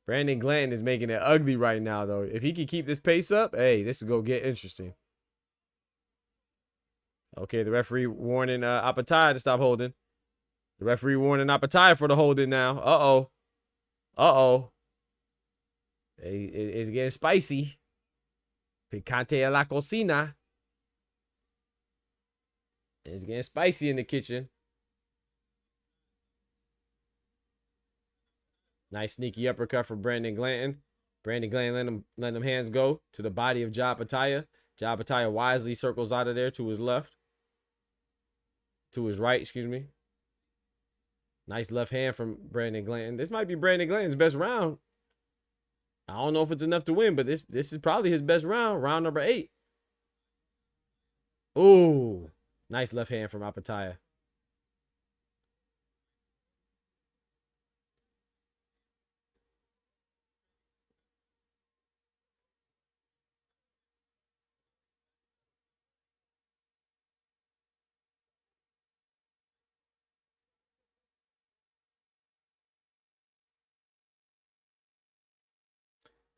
Brandon Glanton is making it ugly right now, though. If he can keep this pace up, hey, this is going to get interesting. Okay, the referee warning Apataya to stop holding. The referee warning Apataya for the holding now. Uh-oh. Uh-oh. It's getting spicy. Picante a la cocina. It's getting spicy in the kitchen. Nice sneaky uppercut from Brandon Glanton. Brandon Glanton letting them hands go to the body of Jai Apataya. Jai Apataya wisely circles out of there to his left. To his right, excuse me. Nice left hand from Brandon Glanton. This might be Brandon Glanton's best round. I don't know if it's enough to win, but this is probably his best round. Round number 8. Ooh. Nice left hand from Apataya.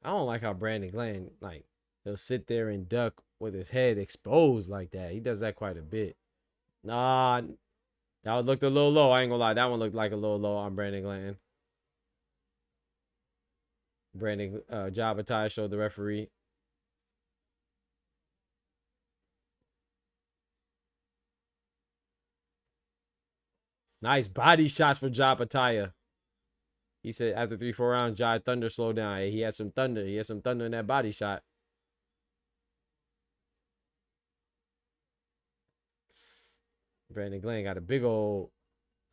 I don't like how Brandon Glanton, like, he'll sit there and duck with his head exposed like that. He does that quite a bit. Nah, that one looked a little low. I ain't gonna lie. That one looked like a little low on Brandon Glanton. Jai Apataya showed the referee. Nice body shots for Jai Apataya. He said after 3-4 rounds, Jai Thunder slowed down. Hey, he had some thunder. He had some thunder in that body shot. Brandon Glenn got a big old,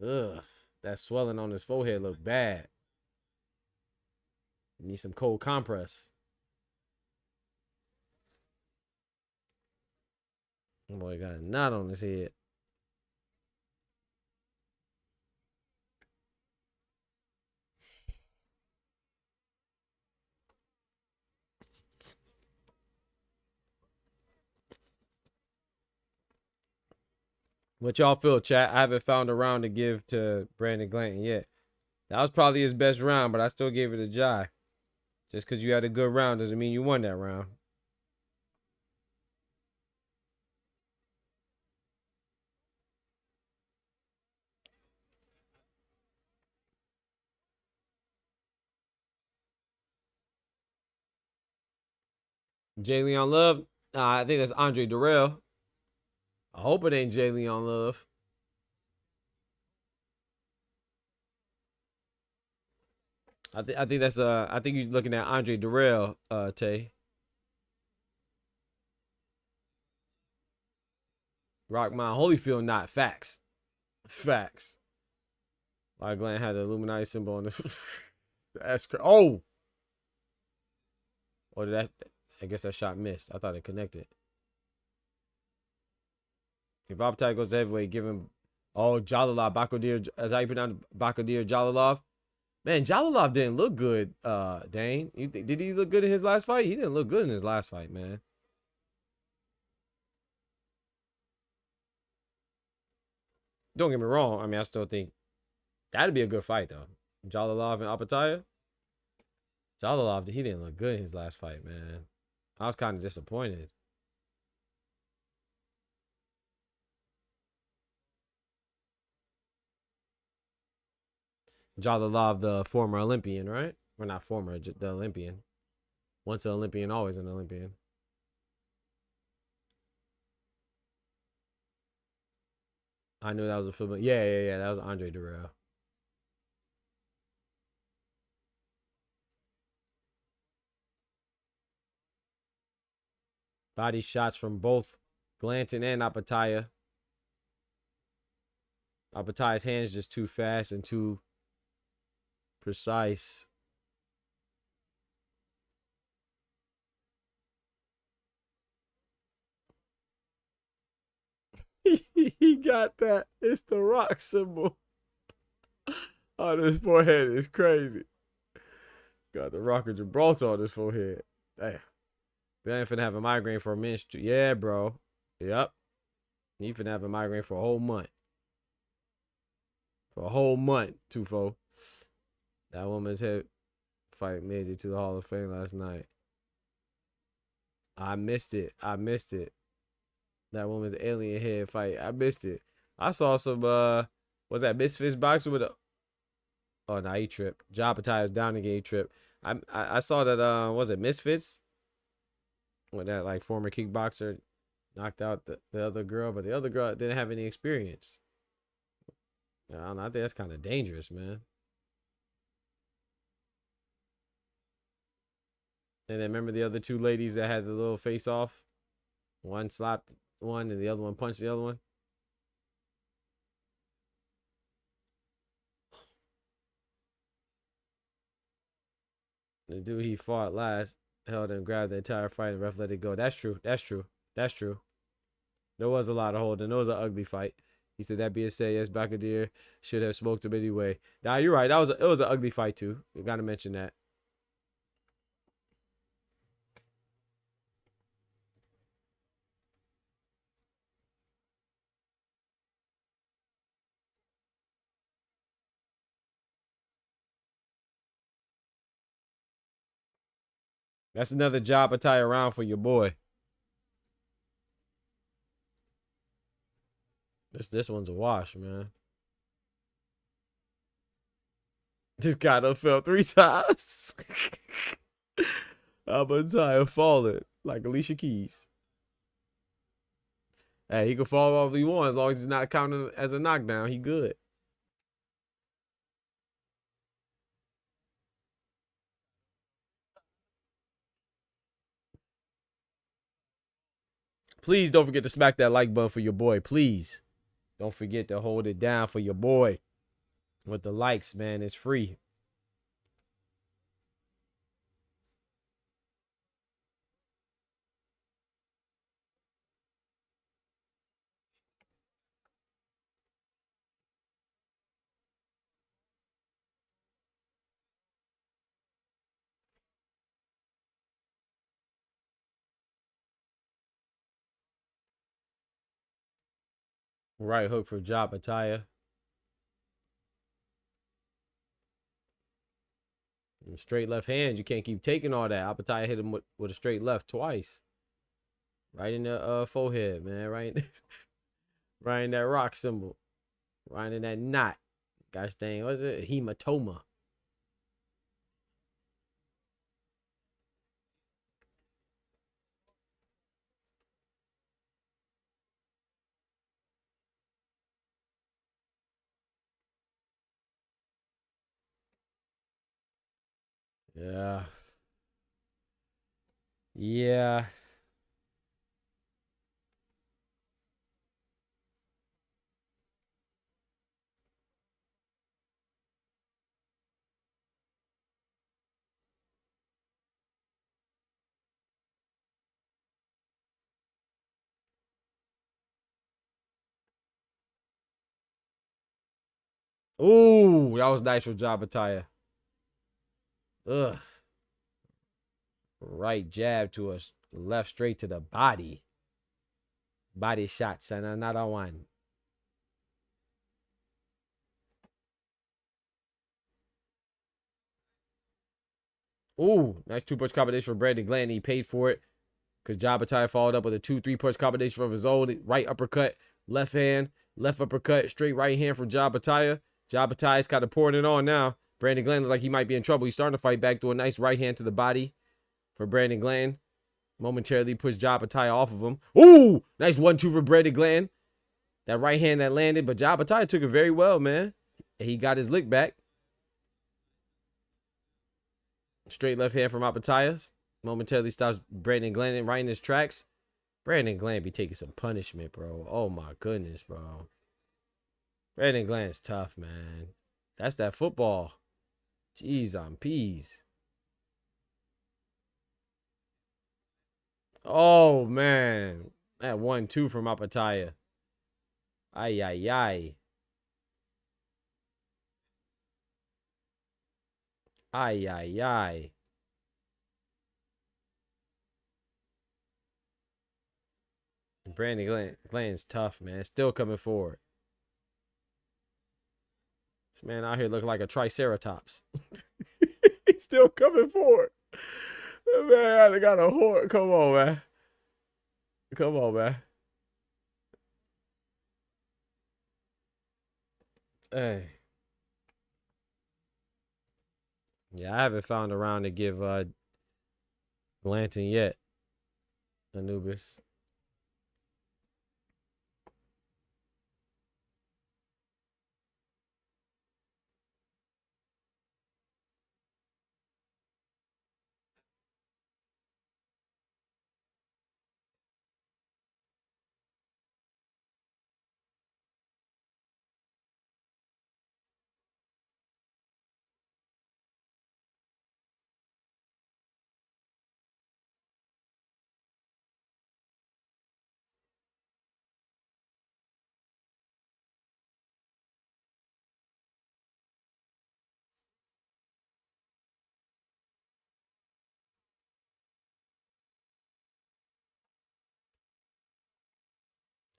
that swelling on his forehead look bad. Need some cold compress. Oh boy, got a knot on his head. What y'all feel, chat? I haven't found a round to give to Brandon Glanton yet. That was probably his best round, but I still gave it a Jai. Just because you had a good round doesn't mean you won that round. J. Leon Love. I think that's Andre Durrell. I hope it ain't J. Leon Love. I think that's I think you're looking at Andre Durrell, Tay. Rockmount Holyfield, not facts. Facts. Why Glenn had the Illuminati symbol on the. That's crazy. Oh, Or did that? I guess that shot missed. I thought it connected. If Apataya goes to heavyweight, give him Jalalov, Bakodir, as how you pronounce Bakodir Jalalov. Man, Jalalov didn't look good, Dane. Did he look good in his last fight? He didn't look good in his last fight, man. Don't get me wrong. I mean, I still think that'd be a good fight, though. Jalalov and Apataya. Jalalov, he didn't look good in his last fight, man. I was kind of disappointed. Jalalov, the former Olympian, right? Or not former, the Olympian. Once an Olympian, always an Olympian. I knew that was a film. Yeah. That was Andre Durrell. Body shots from both Glanton and Apataya. Apataya's hands just too fast and too precise. He got that. It's the rock symbol on his forehead. It's crazy. Got the Rock of Gibraltar on his forehead. Damn. They ain't finna have a migraine for a minute. Yeah, bro. Yep. He finna have a migraine for a whole month. For a whole month, Tufo. That woman's head fight made it to the Hall of Fame last night. I missed it. That woman's alien head fight. I missed it. I saw some was that Misfits boxer with a oh no, he tripped. Apataya's down again, he tripped. I saw that was it Misfits? With that like former kickboxer knocked out the other girl, but the other girl didn't have any experience. I don't know. I think that's kind of dangerous, man. And then remember the other two ladies that had the little face off? One slapped one and the other one punched the other one. The dude he fought last held and grabbed the entire fight and the ref let it go. That's true. There was a lot of holding. It was an ugly fight. He said, that being said, yes, Bakodir should have smoked him anyway. Nah, you're right. It was an ugly fight too. You gotta mention that. That's another job to tie around for your boy. This one's a wash, man. This guy done fell 3 times. Apataya falling like Alicia Keys. Hey, he can fall all he wants as long as he's not counted as a knockdown. He good. Please don't forget to smack that like button for your boy. Please. Don't forget to hold it down for your boy. With the likes, man. It's free. Right hook for Apataya. Straight left hand. You can't keep taking all that. Apataya hit him with a straight left twice. Right in the forehead, man. Right in that rock symbol. Right in that knot. Gosh dang, what is it? Hematoma. Yeah. Yeah. Ooh, that was nice from Apataya. Ugh. Right jab to us. Left straight to the body. Body shots and another one. Ooh, nice 2-punch combination for Brandon Glenn. He paid for it because Apataya followed up with a 2-3-punch combination of his own. Right uppercut, left hand, left uppercut, straight right hand from Apataya. Apataya's kind of pouring it on now. Brandon Glenn looks like he might be in trouble. He's starting to fight back through a nice right hand to the body for Brandon Glenn. Momentarily pushed Apataya off of him. Ooh, nice 1-2 for Brandon Glenn. That right hand that landed, but Apataya took it very well, man. He got his lick back. Straight left hand from Apataya. Momentarily stops Brandon Glenn right in his tracks. Brandon Glenn be taking some punishment, bro. Oh my goodness, bro. Brandon Glenn's tough, man. That's that football. Jeez on peas. Oh man. That 1-2 from Apataya. Ay, ay, ay. Ay, ay, ay. Brandon Glenn's tough, man. Still coming forward. This man out here looking like a triceratops. He's still coming forward. Man, I got a horn. Come on, man. Come on, man. Hey. Yeah, I haven't found a round to give Glanton yet. Anubis.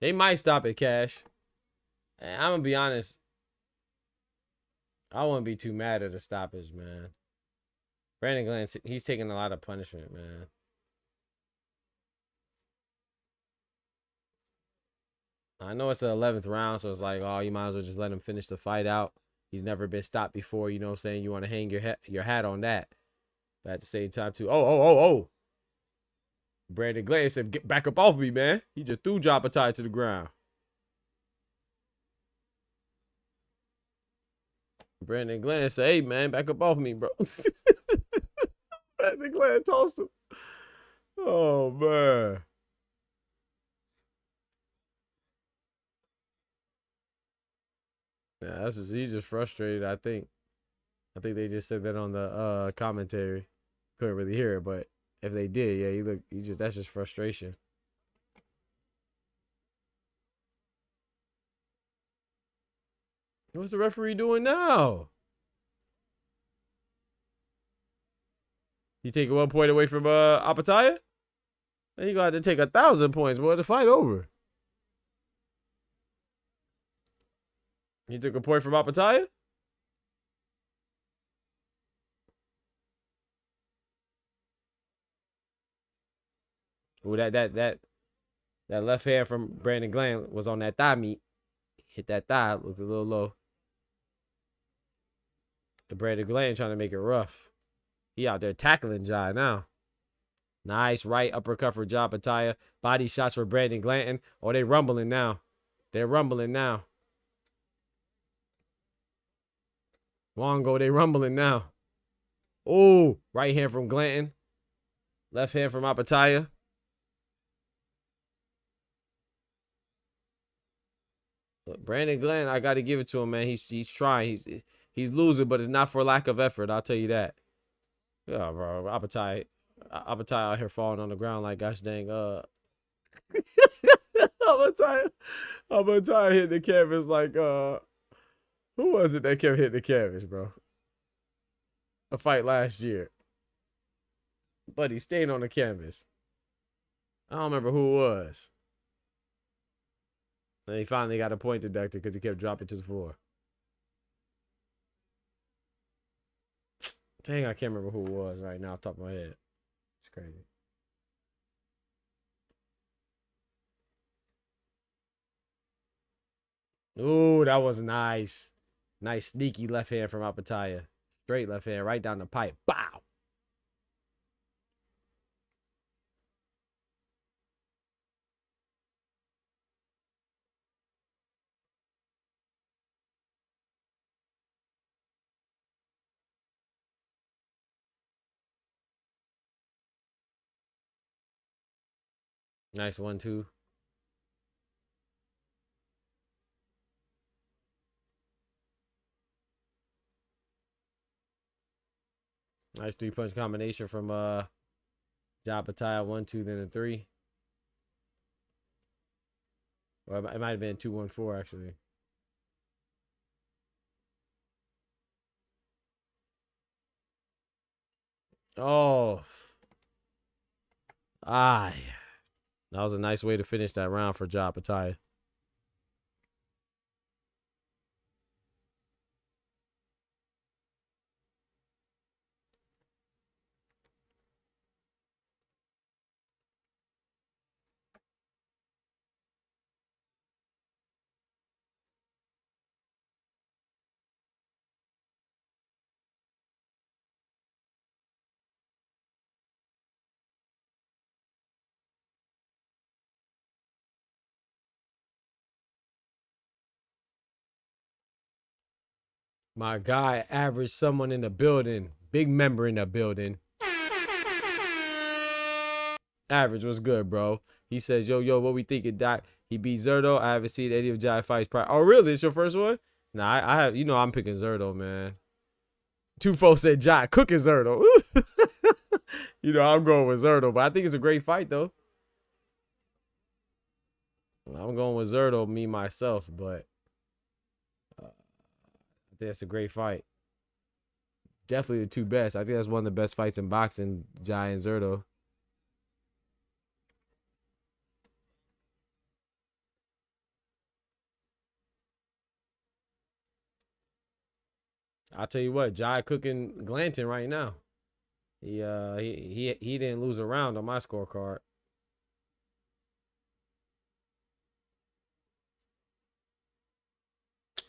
They might stop it, Cash. And I'm gonna be honest. I wouldn't be too mad at the stoppage, man. Brandon Glenn, he's taking a lot of punishment, man. I know it's the 11th round, so it's like, oh, you might as well just let him finish the fight out. He's never been stopped before, you know what I'm saying? You want to hang your hat on that. But at the same time, too, oh. Brandon Glenn said, get back up off me, man. He just threw Apataya to the ground. Brandon Glenn said, hey, man, back up off me, bro. Brandon Glenn tossed him. Oh, man. Yeah, he's just frustrated, I think. I think they just said that on the commentary. Couldn't really hear it, but if they did, yeah, that's just frustration. What's the referee doing now? You taking 1 point away from Apataya? Then you got to take 1,000 points, boy, to fight over. He took a point from Apataya? Oh, that left hand from Brandon Glenn was on that thigh meat. Hit that thigh, looked a little low. The Brandon Glenn trying to make it rough. He out there tackling Jai now. Nice right uppercut for Apataya. Body shots for Brandon Glanton. Oh, they rumbling now. They're rumbling now. Wongo, they rumbling now. Oh, right hand from Glanton. Left hand from Apataya. Look, Brandon Glenn, I got to give it to him, man. He's trying. He's losing, but it's not for lack of effort. I'll tell you that. Yeah, bro. Apataya out here falling on the ground like gosh dang. Apataya hitting the canvas like Who was it that kept hitting the canvas, bro? A fight last year. But he stayed on the canvas. I don't remember who it was. And he finally got a point deducted because he kept dropping to the floor. Dang, I can't remember who it was right now off the top of my head. It's crazy. Ooh, that was nice. Nice sneaky left hand from Apataya. Straight left hand right down the pipe. Bow. Nice 1-2. Nice 3-punch combination from Apataya. 1-2, then a 3. Or it might have been 2-1-4 actually. Oh. Ah. That was a nice way to finish that round for Apataya. My guy, average someone in the building. Big member in the building. Average was good, bro. He says, yo, what we thinking, Doc? He beat Zerto. I haven't seen any of Jai fights prior. Oh, really? It's your first one? Nah, I have. You know I'm picking Zerto, man. Two folks said Jai cooking Zerto. You know I'm going with Zerto, but I think it's a great fight, though. I'm going with Zerto, me, myself, but I think it's a great fight. Definitely the two best. I think that's one of the best fights in boxing, Jai and Zerto. I'll tell you what, Jai cooking Glanton right now. He didn't lose a round on my scorecard.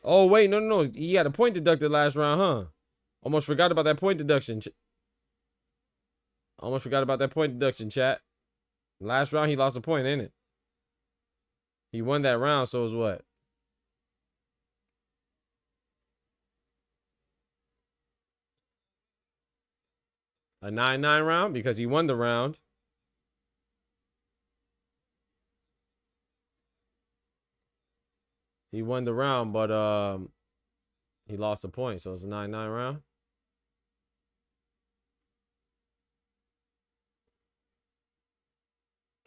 Oh wait, no. He had a point deducted last round, huh? Almost forgot about that point deduction. Almost forgot about that point deduction, chat. Last round he lost a point, ain't it? He won that round, so it was what? A 9-9 round because he won the round. He won the round, but he lost a point, so it's a 9-9 round.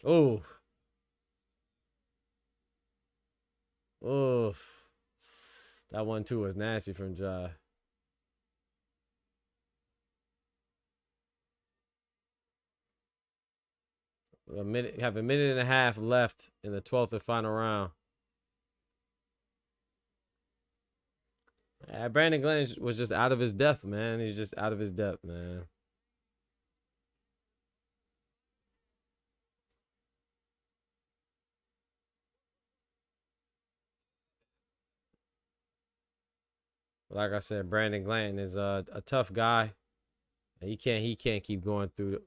Oh. Oof. That 1-2 was nasty from Jai. Have a minute and a half left in the 12th and final round. Brandon Glenn was just out of his depth, man. He's just out of his depth, man. Like I said, Brandon Glanton is a tough guy. And he can't keep going through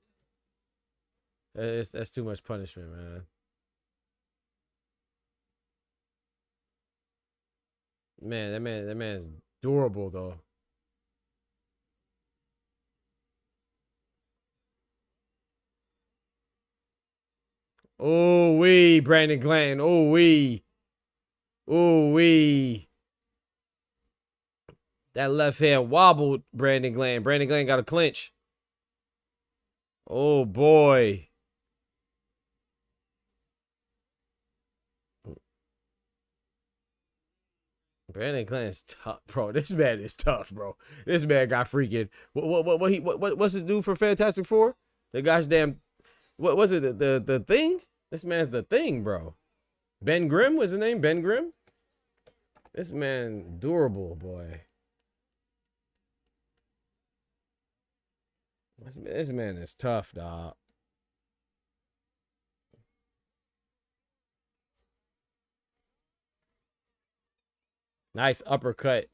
that's too much punishment, man. Man, that man's durable though. Oh wee, Brandon Glanton. Oh wee. Oh wee. That left hand wobbled Brandon Glanton. Brandon Glanton got a clinch. Oh boy. Brandon Glanton's tough, bro. This man is tough, bro. This man got freaking what's his dude for Fantastic Four? The gosh damn, what was it? The Thing? This man's the Thing, bro. Ben Grimm was his name? Ben Grimm? This man durable, boy. This man is tough, dog. Nice uppercut,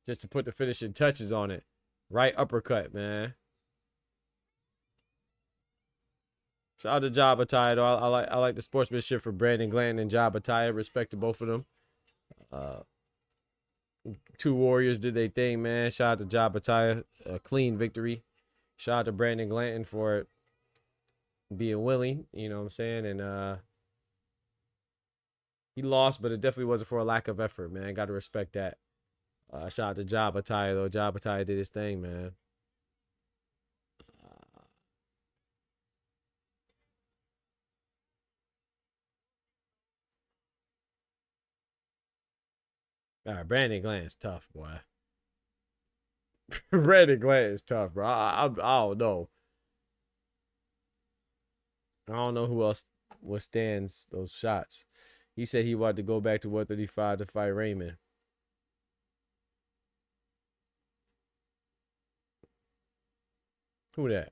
just to put the finishing touches on it. Right uppercut, man. Shout out to Apataya, though. I like the sportsmanship for Brandon Glanton and Apataya. Respect to both of them. Two warriors did their thing, man. Shout out to Apataya. A clean victory. Shout out to Brandon Glanton for being willing. You know what I'm saying? And he lost, but it definitely wasn't for a lack of effort, man. Got to respect that. Shout out to Apataya, though. Apataya did his thing, man. All right, Brandon Glanton's tough, boy. Brandon Glanton's tough, bro. I don't know. I don't know who else withstands those shots. He said he wanted to go back to 135 to fight Raymond. Who that?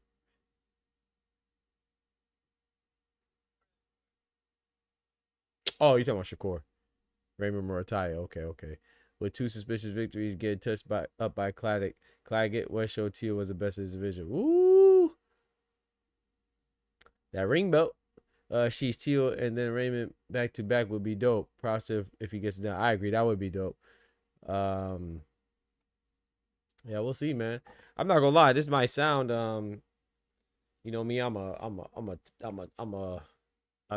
Oh, you talking about Shakur. Raymond Murataya. Okay. With 2 suspicious victories, getting touched up by Claggett, West Teal was the best of his division. Woo! That ring belt. She's Teal and then Raymond back to back would be dope. Props if he gets it done. I agree, that would be dope. Yeah, we'll see, man. I'm not gonna lie, this might sound you know me, I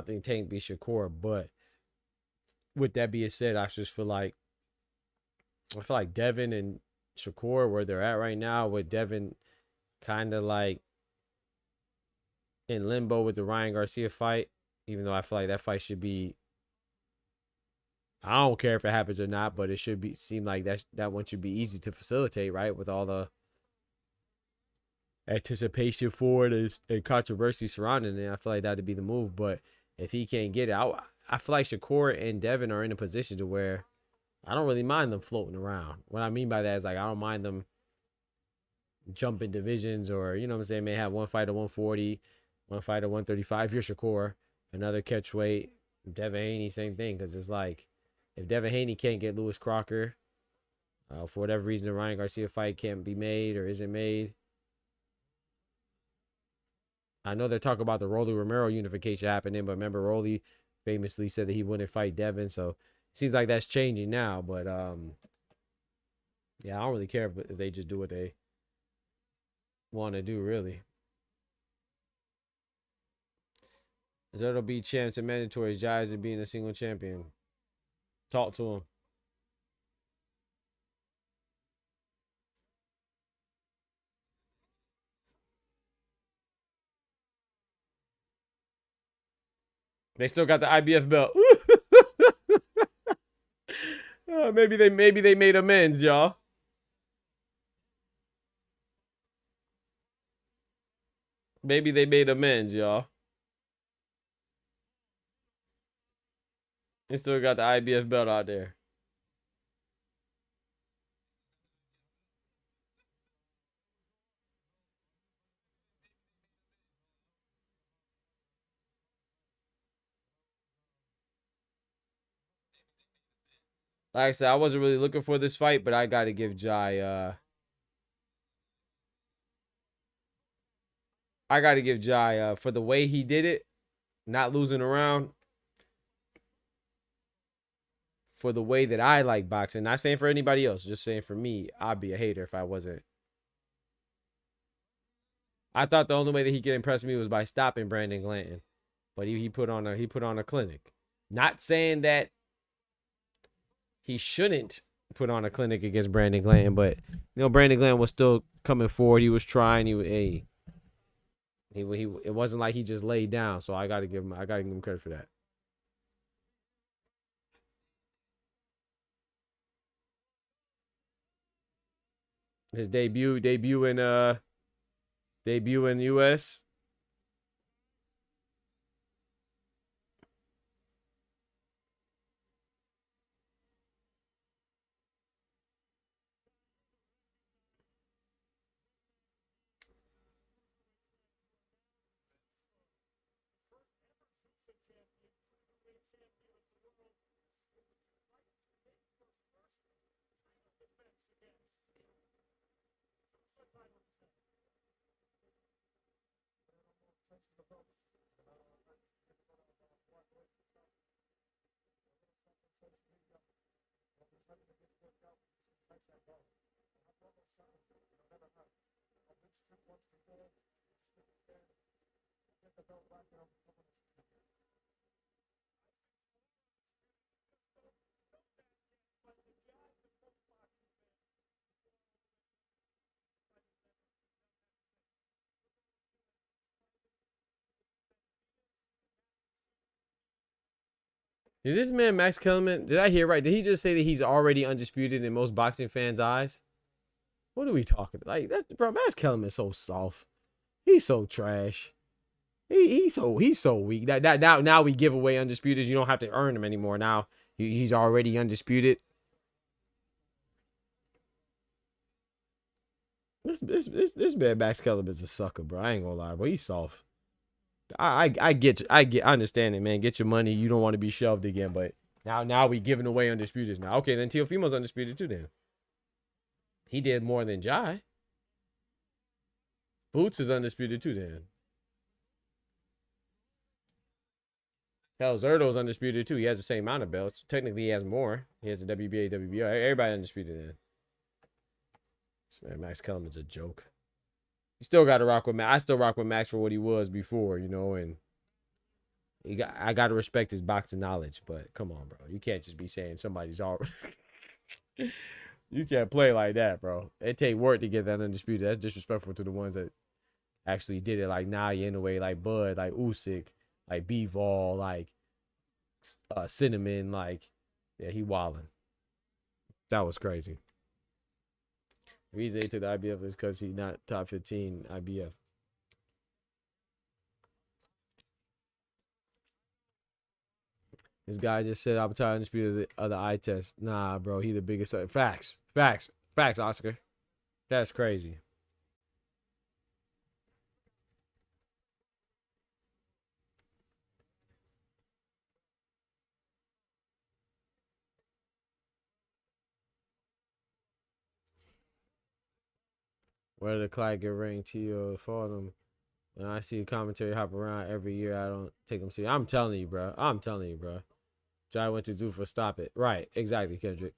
think Tank beat Shakur, but with that being said, I feel like Devin and Shakur, where they're at right now, with Devin kind of like in limbo with the Ryan Garcia fight, even though I feel like that fight should be, I don't care if it happens or not, but it should seem like that one should be easy to facilitate, right? With all the anticipation for it and controversy surrounding it, I feel like that'd be the move. But if he can't get it, I feel like Shakur and Devin are in a position to where I don't really mind them floating around. What I mean by that is, like, I don't mind them jumping divisions, or, you know what I'm saying, may have one fight at 140, one fight at 135. You're Shakur, another catch weight. Devin Haney, same thing, because it's like, if Devin Haney can't get Lewis Crocker, for whatever reason, the Ryan Garcia fight can't be made or isn't made. I know they're talking about the Rolly Romero unification happening, but remember, Rolly famously said that he wouldn't fight Devin, so it seems like that's changing now. But yeah, I don't really care if they just do what they want to do, really. Zerto beat champs and mandatories. Giants and being a single champion. Talk to him. They still got the IBF belt. Maybe they made amends, y'all. Maybe they made amends, y'all. They still got the IBF belt out there. Like I said, I wasn't really looking for this fight, but I got to give Jai, for the way he did it, not losing around, for the way that I like boxing. Not saying for anybody else, just saying for me, I'd be a hater if I wasn't. I thought the only way that he could impress me was by stopping Brandon Glanton, but he put on a clinic. Not saying that he shouldn't put on a clinic against Brandon Glanton, but you know, Brandon Glanton was still coming forward. He was trying. It wasn't like he just laid down. So I gotta give him credit for that. His debut in US. Did this man Max Kellerman? Did I hear right? Did he just say that he's already undisputed in most boxing fans' eyes? What are we talking about? Like, that's, bro, Max Kellerman's so soft. He's so trash. He's so weak. Now we give away undisputed. You don't have to earn him anymore. Now he's already undisputed. This man Max Kellerman's a sucker, bro. I ain't gonna lie, bro. He's soft. I understand it, man. Get your money. You don't want to be shelved again, but now we giving away undisputed now. Okay, then Teofimo's undisputed too. Then he did more than Jai. Boots is undisputed too. Then hell, Zerto's undisputed too. He has the same amount of belts. Technically, he has more. He has a WBA, WBO. Everybody undisputed then. This man Max Kellerman's a joke. You still got to rock with Max. I still rock with Max for what he was before, you know, and I got to respect his boxing knowledge, but come on, bro. You can't just be saying somebody's already. You can't play like that, bro. It take work to get that undisputed. That's disrespectful to the ones that actually did it, like Nia Inoue, like Bud, like Usyk, like B-Vol, like Cinnamon, like, yeah, he wildin'. That was crazy. The reason they took the IBF is because he's not top 15 IBF. This guy just said Apataya undisputed the other eye test. Nah, bro, he the biggest. Facts, Oscar. That's crazy. Where the Clyde get ranked to for them. When I see a commentary hop around every year, I don't take them serious. I'm telling you, bro. Jai went to Zufa. Stop it. Right. Exactly, Kendrick.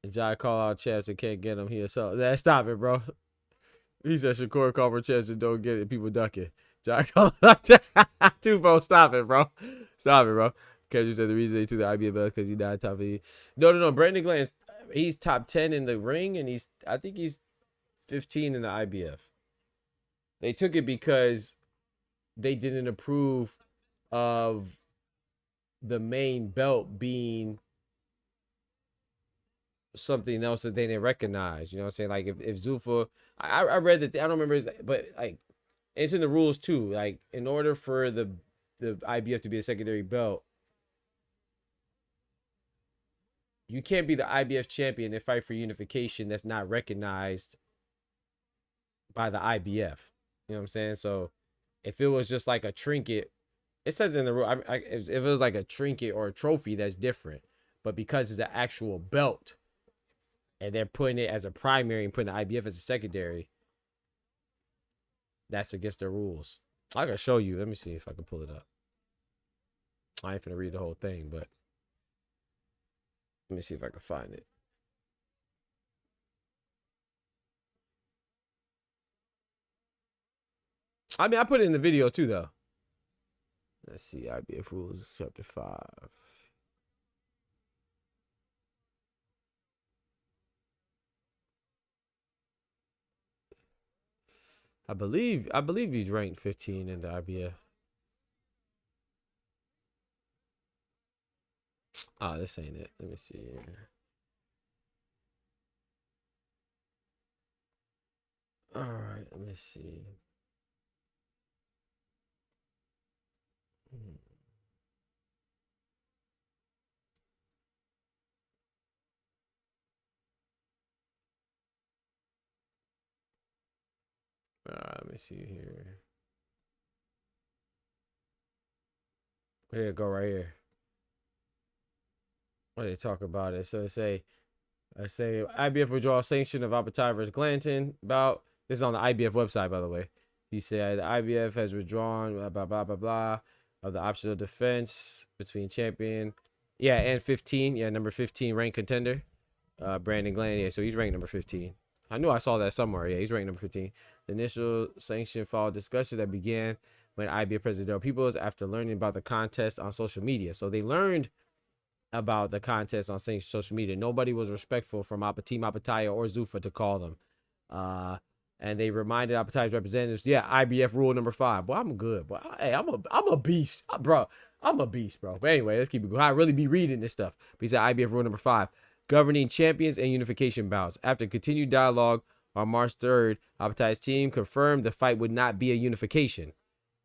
And Jai call out champs and can't get him here. So stop it, bro. He said Shakur call for champs and don't get it. People ducking. Jai call out Tupo. Stop it, bro. Stop it, bro. Kendrick said the reason they took the IBF because he died top 80. No. Brandon Glenn, he's top 10 in the ring, and I think he's 15 in the IBF. They took it because they didn't approve of the main belt being something else that they didn't recognize. You know what I'm saying? Like if Zufa, I read that, I don't remember, but like it's in the rules too. Like in order for the IBF to be a secondary belt, you can't be the IBF champion and fight for unification that's not recognized by the IBF. You know what I'm saying? So if it was just like a trinket, it says in the rule, if it was like a trinket or a trophy, that's different. But because it's an actual belt and they're putting it as a primary and putting the IBF as a secondary, that's against their rules. I can show you. Let me see if I can pull it up. I ain't finna read the whole thing, but let me see if I can find it. I mean, I put it in the video too, though. Let's see, IBF rules, chapter 5. I believe he's ranked 15 in the IBF. Oh, this ain't it. Let me see here. All right, let me see. Let me see here. Here, go right here. What they talk about it? So I say IBF withdrawal sanction of Apataya versus Glanton bout. This is on the IBF website, by the way. He said the IBF has withdrawn blah blah blah blah of the optional defense between champion, yeah, and 15, yeah, number 15 ranked contender, Brandon Glanton. Yeah, so he's ranked number 15. I knew I saw that somewhere. Yeah, he's ranked number 15. The initial sanction followed discussion that began when IBF President Del Peoples after learning about the contest on social media. So they learned about the contest on social media. Nobody was respectful from Team Apataya or Zufa to call them. And they reminded Apataya's representatives, yeah, IBF rule number 5. Well, I'm good, but hey, I'm a beast, bro. I'm a beast, bro. But anyway, let's keep it going. I really be reading this stuff. But he said IBF rule number 5, governing champions and unification bouts. After continued dialogue on March 3rd, Apataya's team confirmed the fight would not be a unification,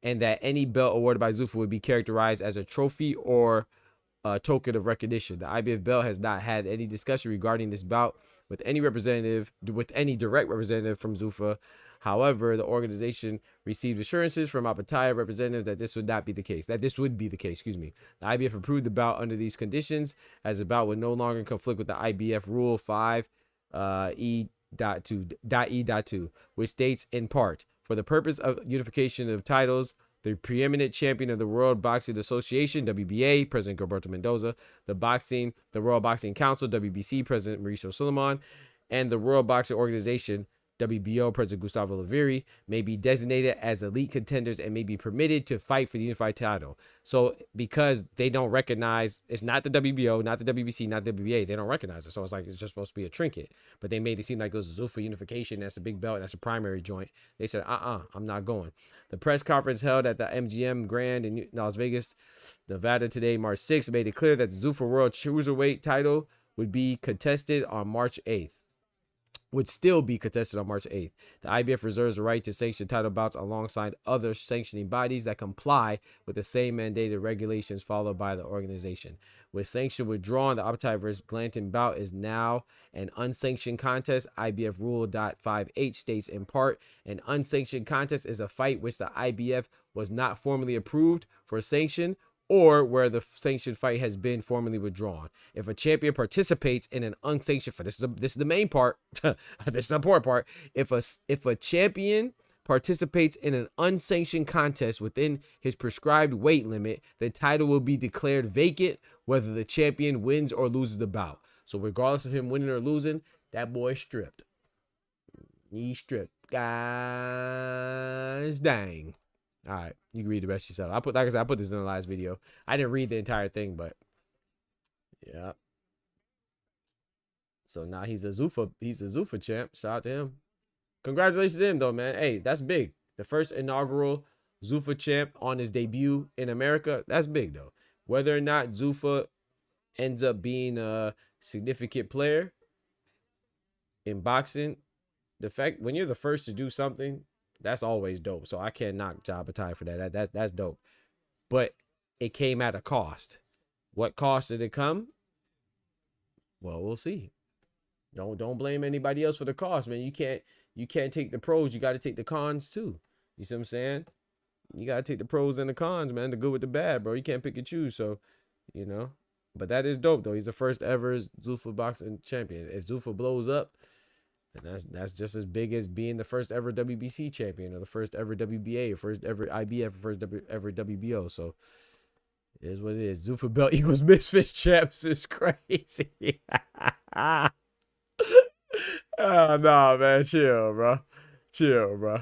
and that any belt awarded by Zufa would be characterized as a trophy or token of recognition. The IBF belt has not had any discussion regarding this bout with any direct representative from Zufa. However, the organization received assurances from Apataya representatives that this would be the case. Excuse me. The IBF approved the bout under these conditions, as the bout would no longer conflict with the IBF Rule 5 E.2, which states in part, for the purpose of unification of titles, the preeminent champion of the World Boxing Association, WBA, President Gilberto Mendoza, the World Boxing Council, WBC, President Mauricio Suleiman, and the World Boxing Organization, WBO, President Gustavo Laviri, may be designated as elite contenders and may be permitted to fight for the unified title. So because they don't recognize, it's not the WBO, not the WBC, not the WBA, they don't recognize it. So it's like it's just supposed to be a trinket. But they made it seem like it was a Zufa unification. That's a big belt. That's a primary joint. They said, I'm not going. The press conference held at the MGM Grand in Las Vegas, Nevada today, March 6th, made it clear that the Zufa World Cruiserweight title would be contested on March 8th. Would still be contested on March 8th. The IBF reserves the right to sanction title bouts alongside other sanctioning bodies that comply with the same mandated regulations followed by the organization. With sanction withdrawn, the Apataya vs. Glanton bout is now an unsanctioned contest. IBF Rule .5H states in part, an unsanctioned contest is a fight which the IBF was not formally approved for sanction or where the sanctioned fight has been formally withdrawn. If a champion participates in an unsanctioned fight, this is the main part. This is the important part. If a champion participates in an unsanctioned contest within his prescribed weight limit, the title will be declared vacant whether the champion wins or loses the bout. So regardless of him winning or losing, that boy's stripped. He's stripped. Guys, dang. All right, you can read the rest yourself. I put this in the last video. I didn't read the entire thing, but yeah. So now he's a Zufa champ. Shout out to him. Congratulations to him though, man. Hey, that's big. The first inaugural Zufa champ on his debut in America. That's big though. Whether or not Zufa ends up being a significant player in boxing, the fact when you're the first to do something, that's always dope. So I can't knock Apataya for that. That's dope. But it came at a cost. What cost did it come? Well, we'll see. Don't blame anybody else for the cost, man. You can't take the pros. You got to take the cons too. You see what I'm saying? You got to take the pros and the cons, man. The good with the bad, bro. You can't pick and choose. So, you know. But that is dope though. He's the first ever Zufa boxing champion. If Zufa blows up, and that's just as big as being the first ever WBC champion or the first ever WBA or first ever IBF or first ever WBO. So it is what it is. Zufa belt equals Misfits champs is crazy. Oh, nah, man. Chill, bro. Chill, bro.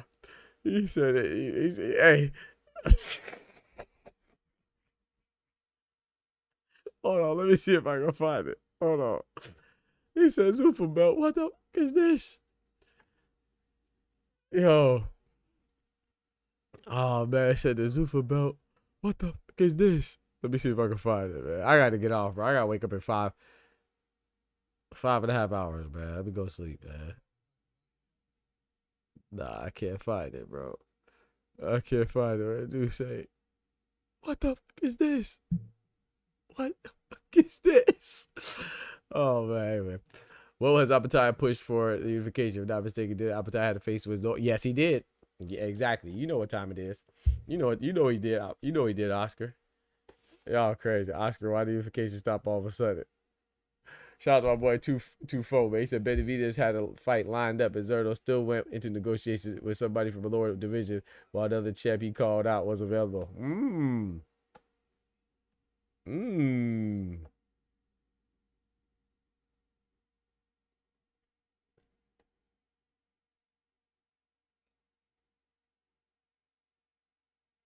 He said it. Hey. Hold on. Let me see if I can find it. Hold on. He said Zufa belt. What the fuck is this? Yo. Oh, man. I said the Zufa belt. What the fuck is this? Let me see if I can find it, man. I got to get off, bro. I got to wake up at 5.5 hours, man. Let me go sleep, man. Nah, I can't find it, bro. I can't find it. I do say, what the fuck is this? What the fuck is this? Oh man. What was Apataya pushed for the unification? If not mistaken, did Apataya have to face with no? Yes, he did. Yeah, exactly. You know what time it is. You know he did. You know he did, Oscar. Y'all crazy. Oscar, why the unification stop all of a sudden? Shout out to my boy Tufo, man. He said Benavidez had a fight lined up, and Zerto still went into negotiations with somebody from a lower division while the other champ he called out was available.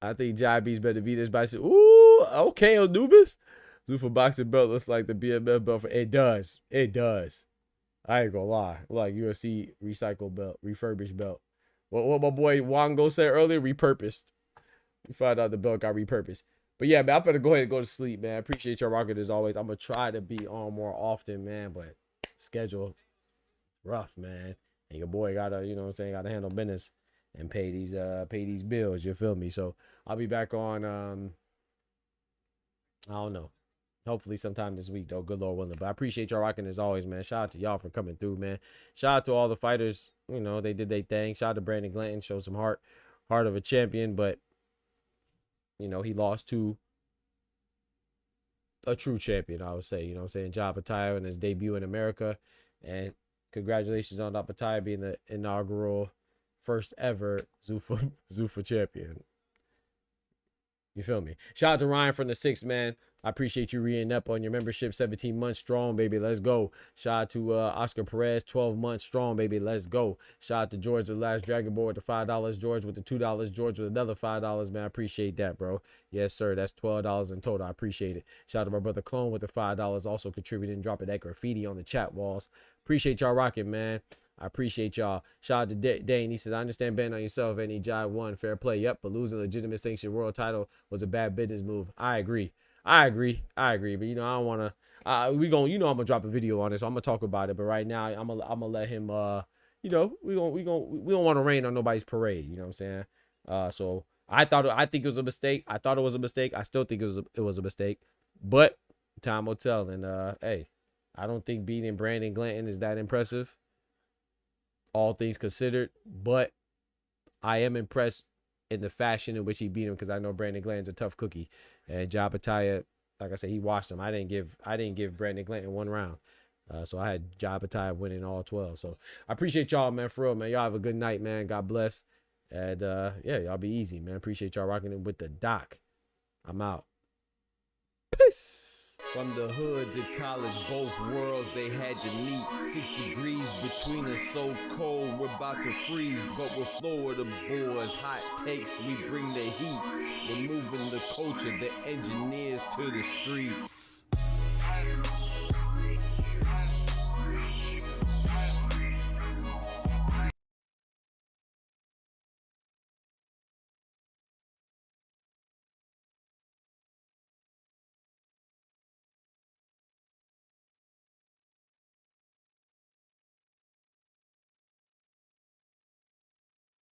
I think Jai beats Benavidez by ooh, okay, Anubis. Zufa boxing belt looks like the BMF belt. It does. It does. I ain't gonna lie. Like UFC recycled belt, refurbished belt. What my boy Wango said earlier, repurposed. We found out the belt got repurposed. But yeah, man, I'm gonna go ahead and go to sleep, man. I appreciate your rocket as always. I'm gonna try to be on more often, man, but schedule rough, man. And your boy gotta, you know what I'm saying, gotta handle business and pay these bills, you feel me? So I'll be back on I don't know. Hopefully sometime this week, though. Good Lord willing. But I appreciate y'all rocking as always, man. Shout out to y'all for coming through, man. Shout out to all the fighters. You know, they did their thing. Shout out to Brandon Glanton. Showed some heart of a champion. But, you know, he lost to a true champion, I would say. You know what I'm saying? Apataya in his debut in America. And congratulations on Apataya being the inaugural first ever Zufa champion. You feel me? Shout out to Ryan from the 6th, man. I appreciate you re-ing up on your membership. 17 months strong, baby. Let's go. Shout out to Oscar Perez, 12 months strong, baby. Let's go. Shout out to George, the last Dragon Ball with the $5. George with the $2. George with another $5, man. I appreciate that, bro. Yes, sir. That's $12 in total. I appreciate it. Shout out to my brother Clone with the $5, also contributing, dropping that graffiti on the chat walls. Appreciate y'all rocking, man. I appreciate y'all. Shout out to Dane. He says, I understand betting on yourself. Any Jai won. Fair play. Yep, but losing a legitimate sanctioned world title was a bad business move. I agree. But you know, I don't want to. We going, you know, I'm gonna drop a video on this. So I'm gonna talk about it. But right now, I'm gonna let him. You know, we don't want to rain on nobody's parade. You know what I'm saying? So I think it was a mistake. I thought it was a mistake. I still think it was a mistake. But time will tell. And hey, I don't think beating Brandon Glanton is that impressive, all things considered. But I am impressed in the fashion in which he beat him, because I know Brandon Glanton's a tough cookie. And Apataya, like I said, he washed him. I didn't give Brandon Glanton one round. So I had Apataya winning all 12. So I appreciate y'all, man, for real, man. Y'all have a good night, man. God bless. And yeah, y'all be easy, man. Appreciate y'all rocking it with the doc. I'm out. Peace. From the hood to college, both worlds they had to meet. 6 degrees between us, so cold we're about to freeze. But we're Florida boys, hot takes, we bring the heat. We're moving the culture, the engineers to the streets.